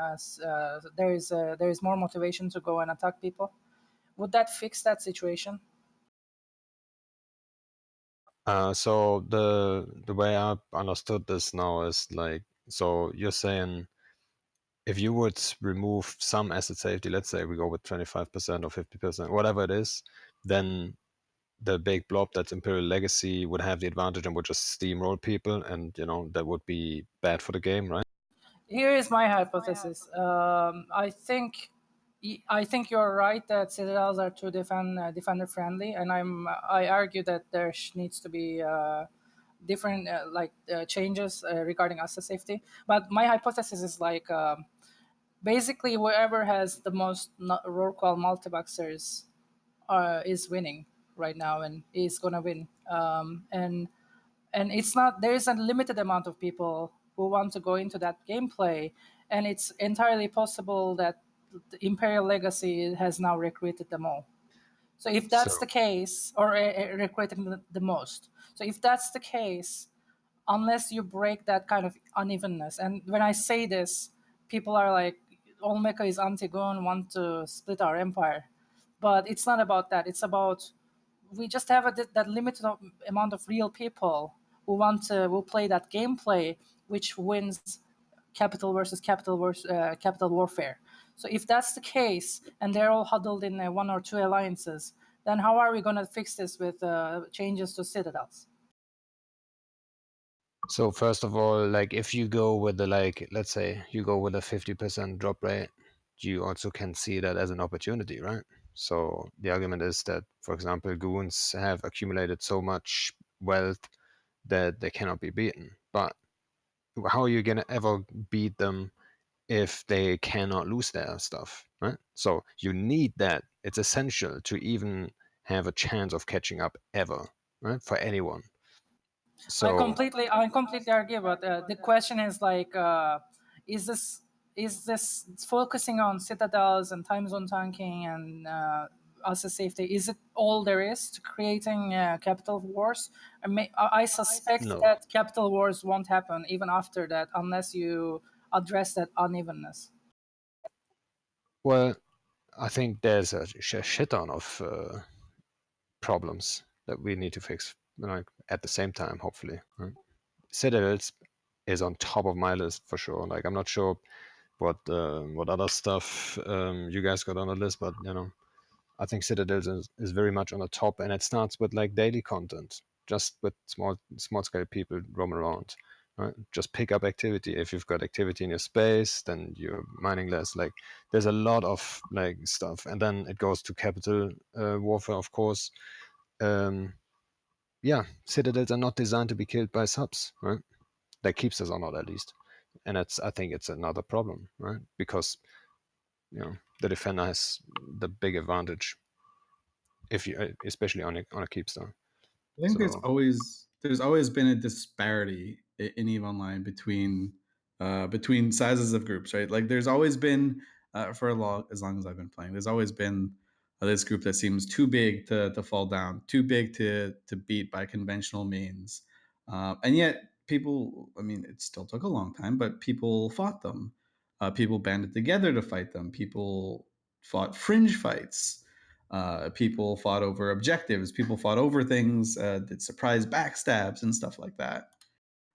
there is more motivation to go and attack people? Would that fix that situation? So the way I understood this now is like, so you're saying if you would remove some asset safety, let's say we go with 25% or 50%, whatever it is, then the big blob that's Imperial Legacy would have the advantage and would just steamroll people, and that would be bad for the game, right? Here is my hypothesis. I think you're right that citadels are too defender friendly, and I argue that there needs to be different changes regarding asset safety. But my hypothesis is like basically whoever has the most roll call multiboxers is winning right now and is gonna win. And it's not, there is a limited amount of people who want to go into that gameplay, and it's entirely possible that the Imperial Legacy has now recruited them all. So if that's So the case, or recruiting the most, so if that's the case, unless you break that kind of unevenness, and when I say this, people are like, all mecha is anti-gun, want to split our empire, but it's not about that. It's about we just have that limited amount of real people who play that gameplay, which wins capital versus capital warfare. So if that's the case, and they're all huddled in one or two alliances, then how are we going to fix this with changes to citadels? So first of all, like if you go with let's say you go with a 50% drop rate, you also can see that as an opportunity, right? So the argument is that, for example, goons have accumulated so much wealth that they cannot be beaten. But how are you gonna ever beat them if they cannot lose their stuff, right? So you need that. It's essential to even have a chance of catching up ever, right? For anyone. I So completely agree, but the question is like, is this focusing on citadels and time zone tanking and asset safety? Is it all there is to creating capital wars? I suspect no. that capital wars won't happen even after that unless you address that unevenness. Well, I think there's a shit ton of problems that we need to fix, like at the same time, hopefully. Right? Citadels is on top of my list for sure. Like I'm not sure what other stuff you guys got on the list, but I think Citadels is very much on the top, and it starts with like daily content, just with small scale people roam around. Right? Just pick up activity. If you've got activity in your space, then you're mining less. Like there's a lot of like stuff, and then it goes to capital warfare, of course. yeah, citadels are not designed to be killed by subs, right? Like keepsters are not, at least, and I think it's another problem, right? Because the defender has the big advantage if you, especially on a keepster. I think So there's always been a disparity in EVE Online between sizes of groups, right? Like there's always been for as long as I've been playing, there's always been this group that seems too big to fall down, too big to beat by conventional means, and yet people. I mean, it still took a long time, but people fought them. People banded together to fight them. People fought fringe fights. People fought over objectives. People fought over things, did surprise backstabs and stuff like that.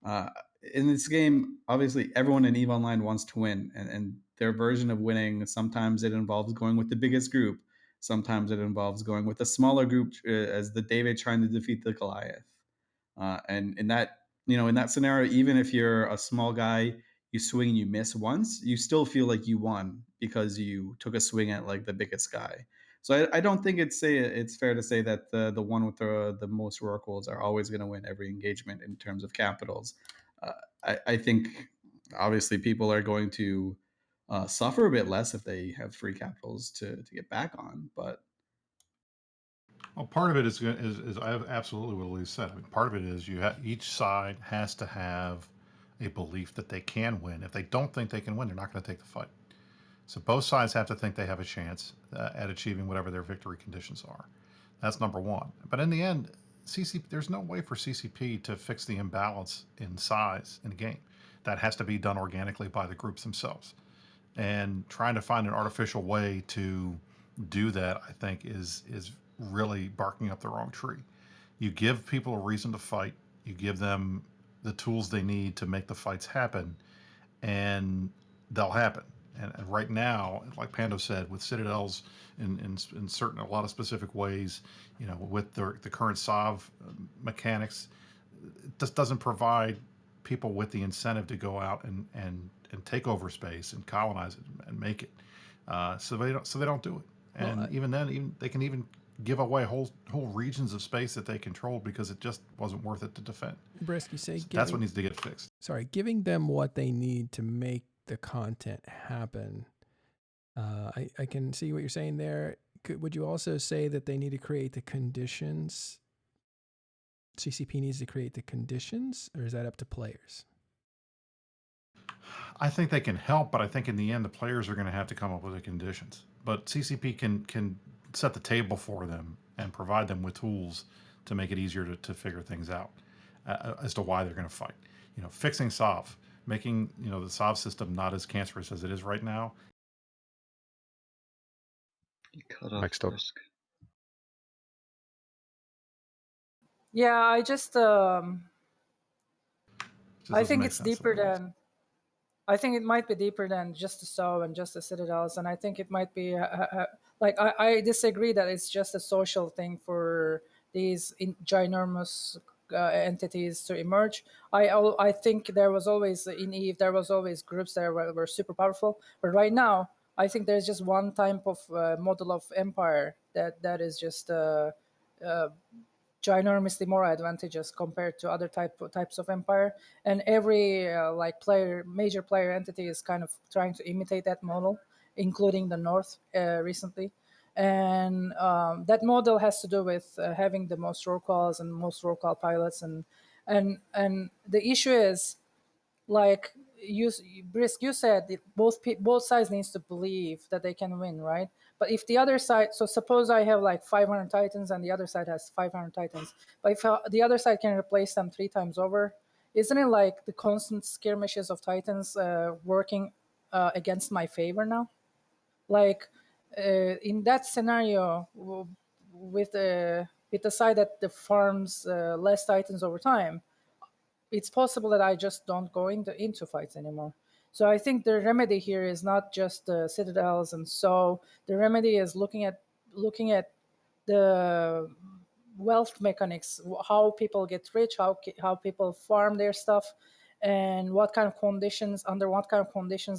Uh, in this game, obviously, everyone in EVE Online wants to win, and their version of winning, sometimes it involves going with the biggest group. Sometimes it involves going with a smaller group, as the David trying to defeat the Goliath. And in that scenario, even if you're a small guy, you swing and you miss once, you still feel like you won because you took a swing at like the biggest guy. So I don't think it's fair to say that the one with the most oracles are always going to win every engagement in terms of capitals. Uh, I think obviously people are going to suffer a bit less if they have free capitals to get back on, but Well, part of it is I have absolutely what Elise said. I mean, part of it is each side has to have a belief that they can win. If they don't think they can win, they're not going to take the fight. So both sides have to think they have a chance at achieving whatever their victory conditions are. That's number one. But in the end, there's no way for CCP to fix the imbalance in size in the game. That has to be done organically by the groups themselves. And trying to find an artificial way to do that, I think, is really barking up the wrong tree. You give people a reason to fight. You give them the tools they need to make the fights happen, and they'll happen. And right now, like Pando said, with citadels in certain a lot of specific ways, with the current SOV mechanics, it just doesn't provide people with the incentive to go out and take over space and colonize it and make it. So they don't do it. And Well, even then, they can even give away whole regions of space that they control because it just wasn't worth it to defend. Brisk, you say So that's what needs to get fixed. giving them what they need to make the content happen. I can see what you're saying there. Would you also say that they need to create the conditions? CCP needs to create the conditions, or is that up to players? I think they can help, but I think in the end, the players are going to have to come up with the conditions. But CCP can set the table for them and provide them with tools to make it easier to figure things out as to why they're going to fight. Fixing SOV, making the SOV system not as cancerous as it is right now. You cut off Next up. Risk. Yeah, I just Just I doesn't think make it's sense to deeper me. than I think it might be deeper than just the SOW and just the citadels, and I think it might be like I disagree that it's just a social thing for these ginormous entities to emerge. I think there was always in Eve there was always groups that were super powerful, but right now I think there's just one type of model of empire that is just ginormously more advantageous compared to other types of empire, and every major player entity is kind of trying to imitate that model, including the North recently. And that model has to do with having the most roll calls and most roll call pilots, and the issue is like Brisk, you said that both sides needs to believe that they can win, right? But if the other side, so suppose I have like 500 titans and the other side has 500 titans, but if the other side can replace them 3 times over, isn't it like the constant skirmishes of titans working against my favor now? Like in that scenario, with the side that the farms less titans over time, it's possible that I just don't go into fights anymore. So I think the remedy here is not just the citadels, and so the remedy is looking at the wealth mechanics, how people get rich, how people farm their stuff, and what kind of conditions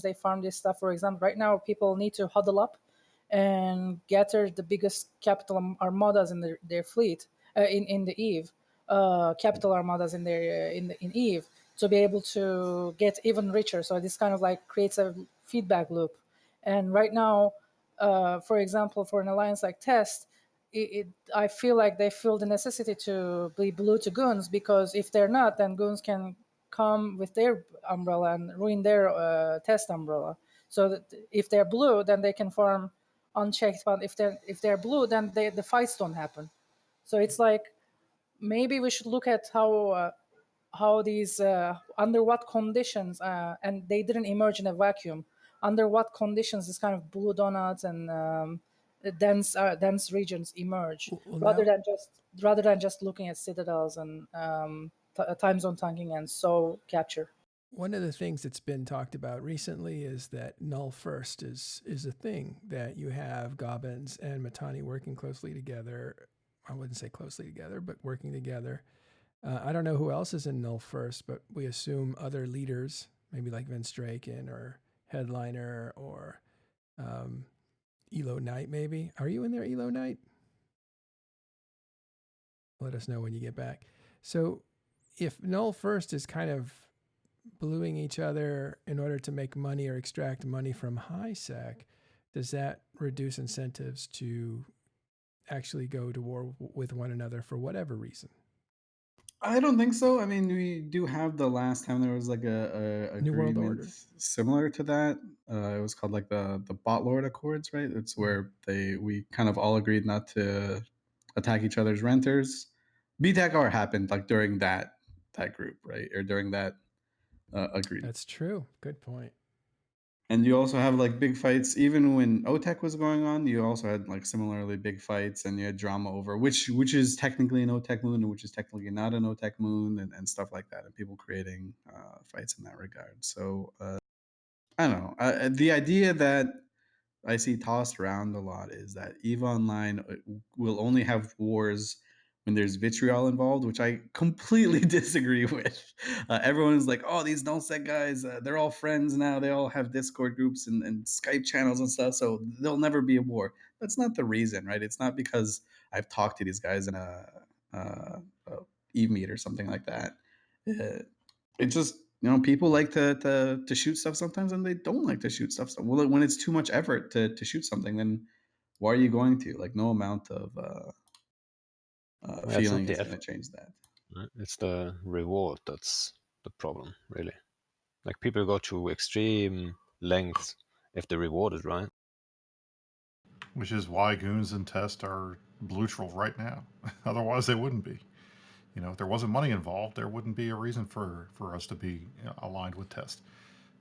they farm this stuff. For example, right now people need to huddle up and gather the biggest capital armadas in their fleet in the Eve. capital armadas in their in Eve to be able to get even richer. So this kind of like creates a feedback loop. And right now, for example, for an alliance like Test, I feel like they feel the necessity to be blue to goons, because if they're not, then goons can come with their umbrella and ruin their Test umbrella. So that if they're blue, then they can farm unchecked. But if they're blue, then the fights don't happen. So it's like maybe we should look at how these under what conditions, and they didn't emerge in a vacuum. Under what conditions this kind of blue donuts and dense regions emerge, Well, rather than just looking at citadels and time zone tanking and so capture. one of the things that's been talked about recently is that null first is a thing, that you have Gobbins and Matani working closely together. I wouldn't say closely together, but working together. I don't know who else is in null first, but we assume other leaders, maybe like Vince Draken or Headliner or Elo Knight, maybe. Are you in there, Elo Knight? Let us know when you get back. So if null first is kind of bluing each other in order to make money or extract money from Highsec, does that reduce incentives to actually go to war with one another for whatever reason? I don't think so. I mean, we do have the last time there was like a New World agreement Order. similar to that. It was called like the Bot Lord Accords, right? It's where we kind of all agreed not to attack each other's renters. BTACR happened like during that group, right, or during that agreement. That's true. Good point. And you also have like big fights, even when OTEC was going on. You also had like similarly big fights, and you had drama over which is technically an OTEC moon and which is technically not an OTEC moon, and stuff like that, and people creating fights in that regard. So I don't know. The idea that I see tossed around a lot is that EVE Online will only have wars when there's vitriol involved, which I completely disagree with. Everyone's like, oh, these Nullsec guys, they're all friends now. They all have Discord groups and Skype channels and stuff, so there'll never be a war. That's not the reason, right? It's not because I've talked to these guys in a EVE meet or something like that. It just, people like to shoot stuff sometimes, and they don't like to shoot stuff. Well, when it's too much effort to shoot something, then why are you going to? Like, no amount of It's not feeling the is going to effort, change that. right? It's the reward that's the problem, really. Like people go to extreme lengths if the reward is right. Which is why goons and Test are neutral right now. Otherwise, they wouldn't be. If there wasn't money involved, there wouldn't be a reason for us to be aligned with Test.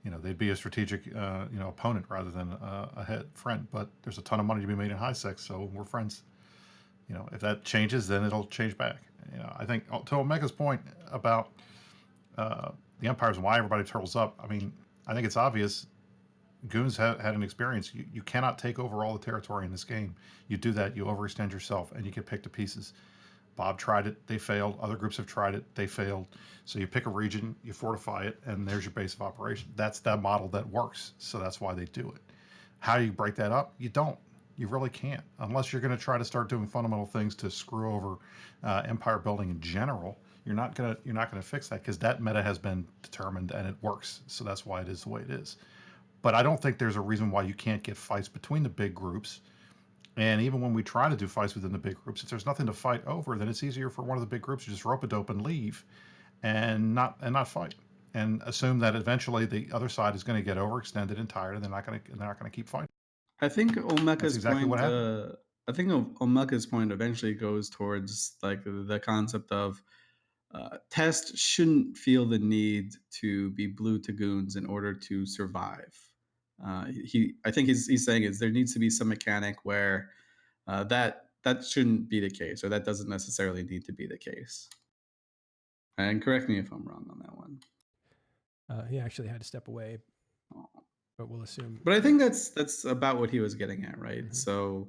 They'd be a strategic opponent rather than a friend. But there's a ton of money to be made in Highsec, so we're friends. If that changes, then it'll change back. I think to Omega's point about the empires and why everybody turtles up. I mean, I think it's obvious. Goons had an experience. You cannot take over all the territory in this game. You do that, you overextend yourself, and you get picked to pieces. Bob tried it, they failed. Other groups have tried it, they failed. So you pick a region, you fortify it, and there's your base of operation. That's that model that works. So that's why they do it. How do you break that up? You don't. You really can't, unless you're going to try to start doing fundamental things to screw over empire building in general. You're not gonna fix that, because that meta has been determined and it works. So that's why it is the way it is. But I don't think there's a reason why you can't get fights between the big groups. And even when we try to do fights within the big groups, if there's nothing to fight over, then it's easier for one of the big groups to just rope a dope and leave, and not fight, and assume that eventually the other side is going to get overextended and tired, and they're not going to keep fighting. I think That's exactly what happened. I think Omeka's point eventually goes towards like the concept of Test shouldn't feel the need to be blue to goons in order to survive. I think he's saying is there needs to be some mechanic where that shouldn't be the case, or that doesn't necessarily need to be the case. And correct me if I'm wrong on that one. He actually had to step away, but we'll assume. But I think that's about what he was getting at, right? Mm-hmm. So.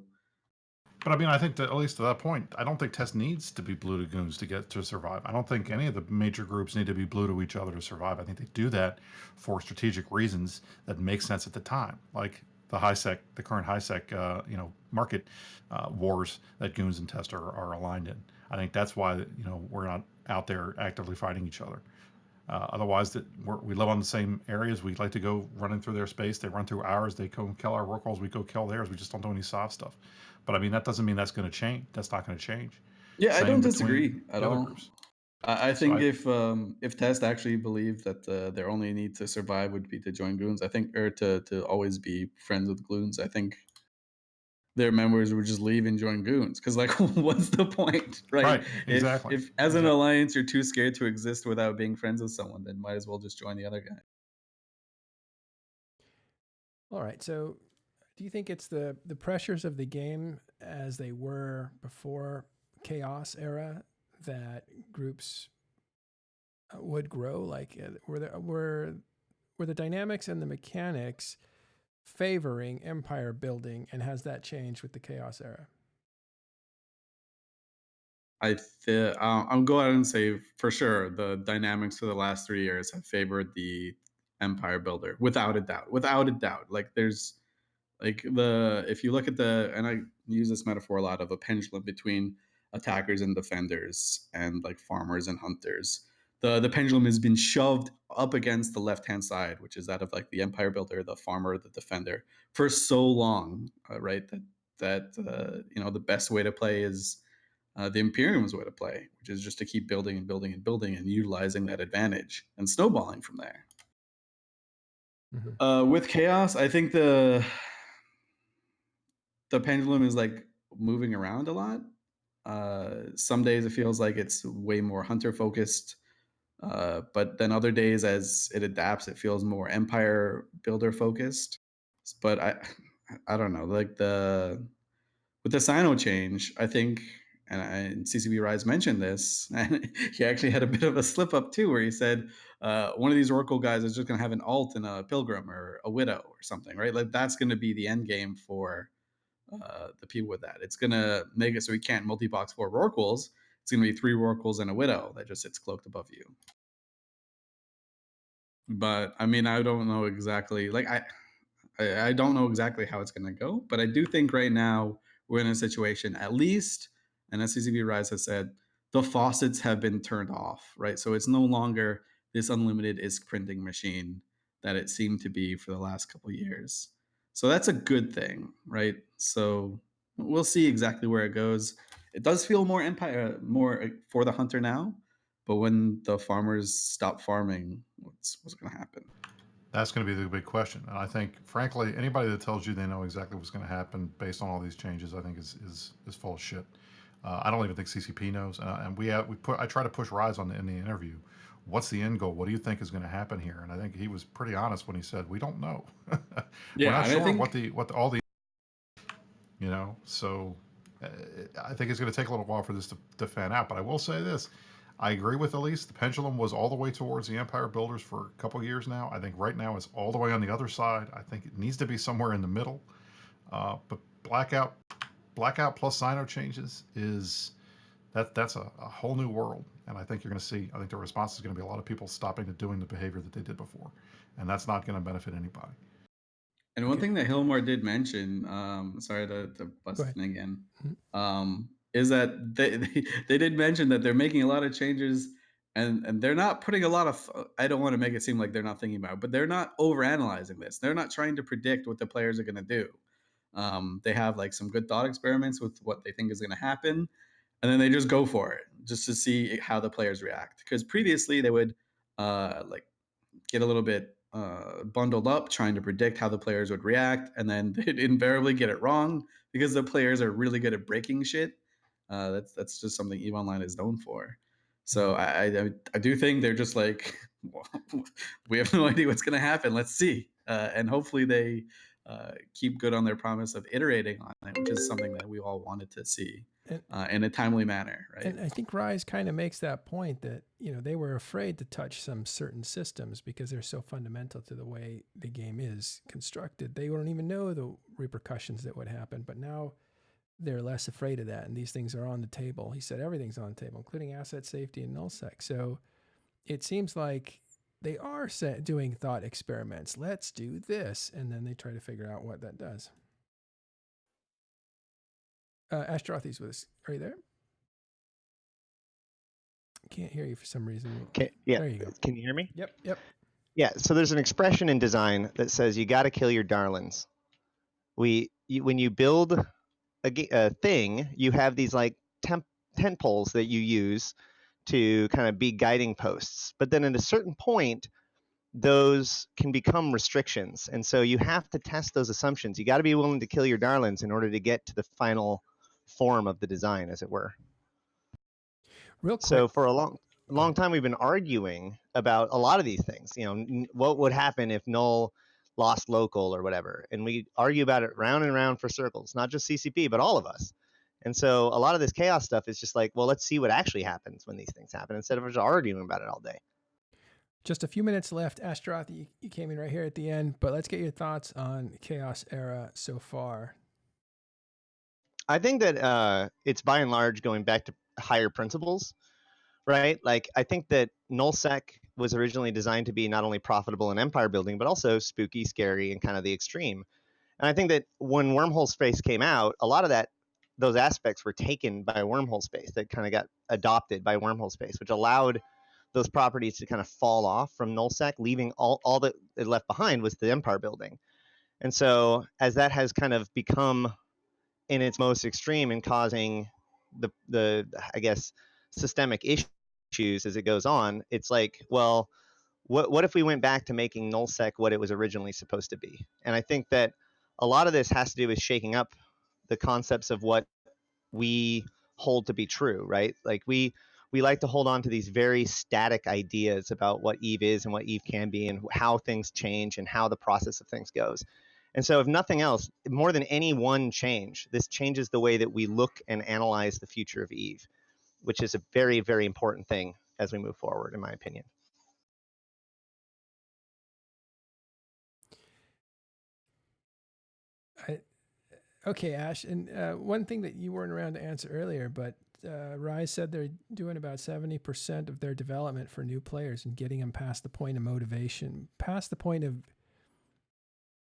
But I mean, I think that at least to that point, I don't think Test needs to be blue to goons to survive. I don't think any of the major groups need to be blue to each other to survive. I think they do that for strategic reasons that make sense at the time, like the current Highsec, market wars that goons and test are aligned in. I think that's why we're not out there actively fighting each other. Otherwise, we live on the same areas. We like to go running through their space. They run through ours. They go kill our work walls. We go kill theirs. We just don't do any soft stuff. But I mean, that doesn't mean that's going to change. That's not going to change. Yeah, I Same don't between disagree at the other all. groups. I So think if Test actually believed that their only need to survive would be to join goons, I think, or to always be friends with goons, I think their members would just leave and join goons. Because like, what's the point, right? Right, exactly. If as an alliance you're too scared to exist without being friends with someone, then might as well just join the other guy. All right. So, do you think it's the pressures of the game as they were before Chaos era that groups would grow? Like, were the dynamics and the mechanics favoring empire building, and has that changed with the Chaos era? I'll go out and say for sure the dynamics for the last 3 years have favored the empire builder without a doubt. Like there's like if you look at and I use this metaphor a lot of a pendulum between attackers and defenders and like farmers and hunters. The pendulum has been shoved up against the left hand side, which is that of like the empire builder, the farmer, the defender, for so long, right? That the best way to play is the Imperium's way to play, which is just to keep building and building and building and utilizing that advantage and snowballing from there. Mm-hmm. With Chaos, I think the pendulum is like moving around a lot. Some days it feels like it's way more hunter focused, but then other days as it adapts, it feels more empire builder focused. But I don't know, like with the Sino change, I think, and CCB Rise mentioned this, and he actually had a bit of a slip up too, where he said one of these Oracle guys is just going to have an alt and a Pilgrim or a Widow or something, right? Like that's going to be the end game for the people with that. It's going to make it so we can't multi-box 4 Oracles. It's going to be 3 Oracles and a Widow that just sits cloaked above you. But I mean, I don't know exactly. Like I don't know exactly how it's going to go, but I do think right now we're in a situation, at least, and as CCB Rise has said, the faucets have been turned off, right? So it's no longer this unlimited ISK printing machine that it seemed to be for the last couple of years. So that's a good thing, right? So we'll see exactly where it goes. It does feel more empire, more for the hunter now, but when the farmers stop farming, what's going to happen? That's going to be the big question. And I think, frankly, anybody that tells you they know exactly what's going to happen based on all these changes, I think is full of shit. I don't even think CCP knows. And I try to push Rise in the interview. What's the end goal? What do you think is going to happen here? And I think he was pretty honest when he said, "We don't know. We're not sure what all the So I think it's going to take a little while for this to fan out. But I will say this: I agree with Elise. The pendulum was all the way towards the Empire builders for a couple years now. I think right now it's all the way on the other side. I think it needs to be somewhere in the middle. But Blackout plus Sino changes that's a whole new world. And I think you're going to see. I think the response is going to be a lot of people stopping to doing the behavior that they did before, and that's not going to benefit anybody. And one thing that Hilmar did mention, sorry to bust in again, is that they did mention that they're making a lot of changes and they're not putting a lot of, I don't want to make it seem like they're not thinking about it, but they're not overanalyzing this. They're not trying to predict what the players are going to do. They have like some good thought experiments with what they think is going to happen. And then they just go for it just to see how the players react. Because previously they would like get a little bit bundled up trying to predict how the players would react, and then they'd invariably get it wrong because the players are really good at breaking shit. That's just something EVE Online is known for. So I do think they're just like, we have no idea what's going to happen. Let's see, and hopefully they keep good on their promise of iterating on it, which is something that we all wanted to see in a timely manner, right? And I think Rise kind of makes that point that, they were afraid to touch some certain systems because they're so fundamental to the way the game is constructed. They don't even know the repercussions that would happen, but now they're less afraid of that. And these things are on the table. He said everything's on the table, including asset safety and Nullsec. So it seems like they are doing thought experiments. Let's do this. And then they try to figure out what that does. Ashtarothi's with us. Are you there? Can't hear you for some reason. Yeah. There you go. Can you hear me? Yep. Yeah. So there's an expression in design that says you got to kill your darlings. When you build a thing, you have these like tent poles that you use to kind of be guiding posts. But then at a certain point, those can become restrictions. And so you have to test those assumptions. You got to be willing to kill your darlings in order to get to the final form of the design, as it were. Real quick. So for a long time, we've been arguing about a lot of these things. You know, what would happen if null lost local or whatever, and we argue about it round and round for circles, not just CCP, but all of us. And so a lot of this chaos stuff is just like, well, let's see what actually happens when these things happen instead of just arguing about it all day. Just a few minutes left. Astaroth, you came in right here at the end, but let's get your thoughts on Chaos Era so far. I think that it's by and large going back to higher principles, right? Like, I think that Nullsec was originally designed to be not only profitable in empire building, but also spooky, scary, and kind of the extreme. And I think that when Wormhole Space came out, a lot of those aspects were taken by Wormhole Space, that kind of got adopted by Wormhole Space, which allowed those properties to kind of fall off from Nullsec, leaving all that it left behind was the empire building. And so as that has kind of become in its most extreme and causing the I guess systemic issues as it goes on, it's like, well, what if we went back to making Nullsec what it was originally supposed to be? And I think that a lot of this has to do with shaking up the concepts of what we hold to be true, right? Like we like to hold on to these very static ideas about what Eve is and what Eve can be and how things change and how the process of things goes. And so if nothing else, more than any one change, this changes the way that we look and analyze the future of Eve, which is a very, very important thing as we move forward, in my opinion. Okay, Ash, and one thing that you weren't around to answer earlier, but Rise said they're doing about 70% of their development for new players and getting them past the point of motivation, past the point of,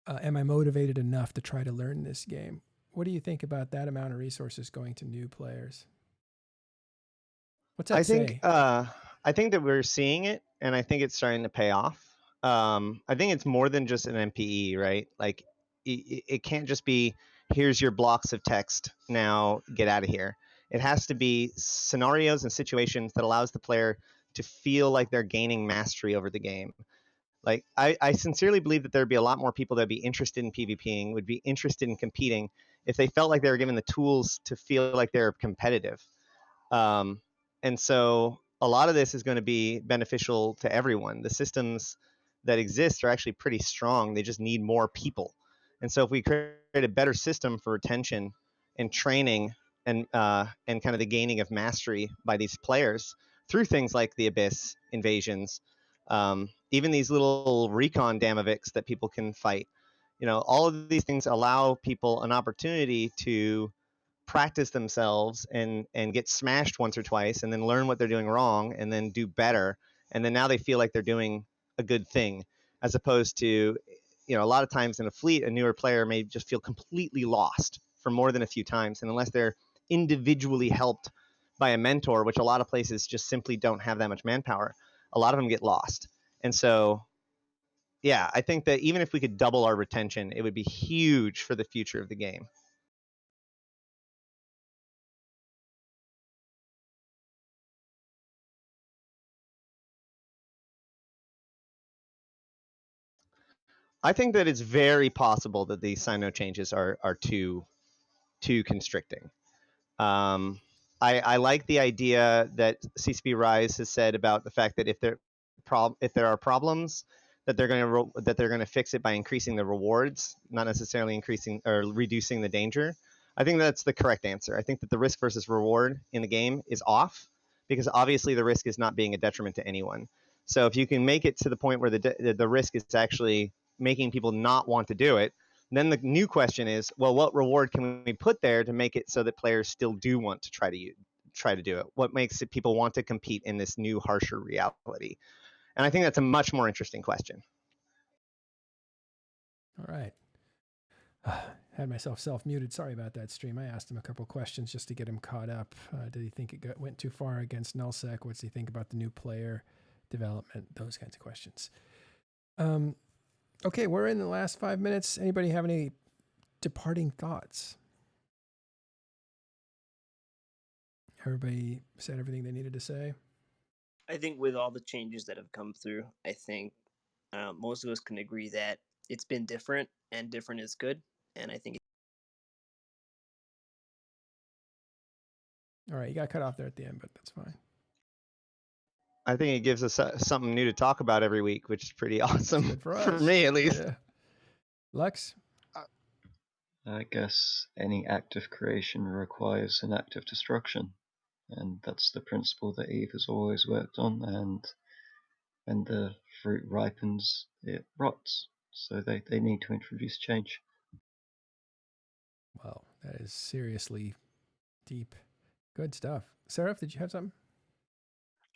am I motivated enough to try to learn this game? What do you think about that amount of resources going to new players? What's that say? I think that we're seeing it, and I think it's starting to pay off. I think it's more than just an MPE, right? Like, it can't just be, here's your blocks of text, now get out of here. It has to be scenarios and situations that allows the player to feel like they're gaining mastery over the game. Like, I sincerely believe that there'd be a lot more people that'd be interested in PvPing, would be interested in competing, if they felt like they were given the tools to feel like they're competitive. And so a lot of this is going to be beneficial to everyone. The systems that exist are actually pretty strong. They just need more people. And so if we create a better system for retention and training and kind of the gaining of mastery by these players through things like the Abyss, invasions, even these little recon Damovics that people can fight, all of these things allow people an opportunity to practice themselves and get smashed once or twice and then learn what they're doing wrong and then do better, and then now they feel like they're doing a good thing, as opposed to a lot of times in a fleet, a newer player may just feel completely lost for more than a few times, and unless they're individually helped by a mentor, which a lot of places just simply don't have that much manpower, a lot of them get lost. And so yeah, I think that even if we could double our retention, it would be huge for the future of the game. I think that it's very possible that these sign no changes are too constricting. I like the idea that CCP Rise has said about the fact that if there are problems, that they're going to fix it by increasing the rewards, not necessarily increasing or reducing the danger. I think that's the correct answer. I think that the risk versus reward in the game is off, because obviously the risk is not being a detriment to anyone. So if you can make it to the point where the risk is actually making people not want to do it, then the new question is, well, what reward can we put there to make it so that players still do want to try to do it? What makes it people want to compete in this new, harsher reality? And I think that's a much more interesting question. All right. had myself self-muted. Sorry about that, stream. I asked him a couple questions just to get him caught up. Did he think it went too far against Nullsec? What's he think about the new player development? Those kinds of questions. Okay, we're in the last 5 minutes. Anybody have any departing thoughts? Everybody said everything they needed to say? I think with all the changes that have come through, I think most of us can agree that it's been different, and different is good. And I think All right, you got cut off there at the end, but that's fine. I think it gives us something new to talk about every week, which is pretty awesome. Good for us. Me, at least. Yeah. Lux? I guess any act of creation requires an act of destruction, and that's the principle that Eve has always worked on. And when the fruit ripens, it rots. So they need to introduce change. Wow, that is seriously deep. Good stuff. Seraph, did you have something?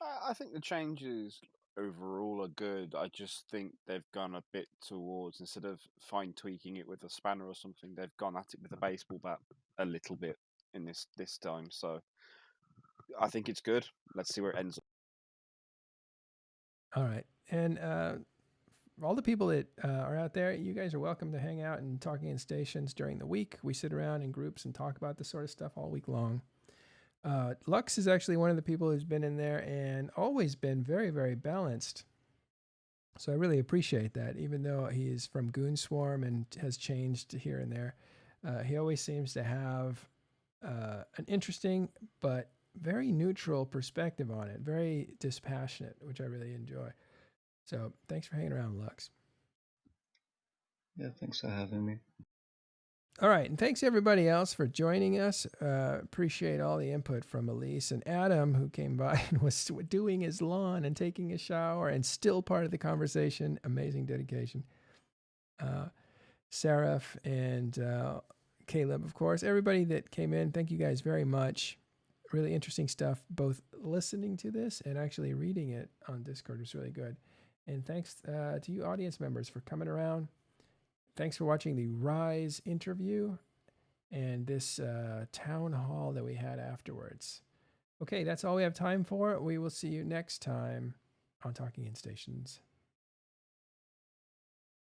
I think the changes overall are good. I just think they've gone a bit towards, instead of fine tweaking it with a spanner or something, they've gone at it with a baseball bat a little bit in this time. So I think it's good. Let's see where it ends up. All right. And all the people that are out there, you guys are welcome to hang out and Talking in Stations during the week. We sit around in groups and talk about this sort of stuff all week long. Lux is actually one of the people who's been in there and always been very, very balanced. So I really appreciate that. Even though he is from Goon Swarm and has changed here and there, he always seems to have an interesting but very neutral perspective on it, very dispassionate, which I really enjoy. So thanks for hanging around, Lux. Yeah, thanks for having me. All right, and thanks everybody else for joining us. Appreciate all the input from Elise and Adam, who came by and was doing his lawn and taking a shower and still part of the conversation. Amazing dedication. Seraph and Caleb, of course. Everybody that came in, thank you guys very much. Really interesting stuff. Both listening to this and actually reading it on Discord was really good. And thanks to you audience members for coming around. Thanks for watching the Rise interview and this town hall that we had afterwards. Okay, that's all we have time for. We will see you next time on Talking in Stations.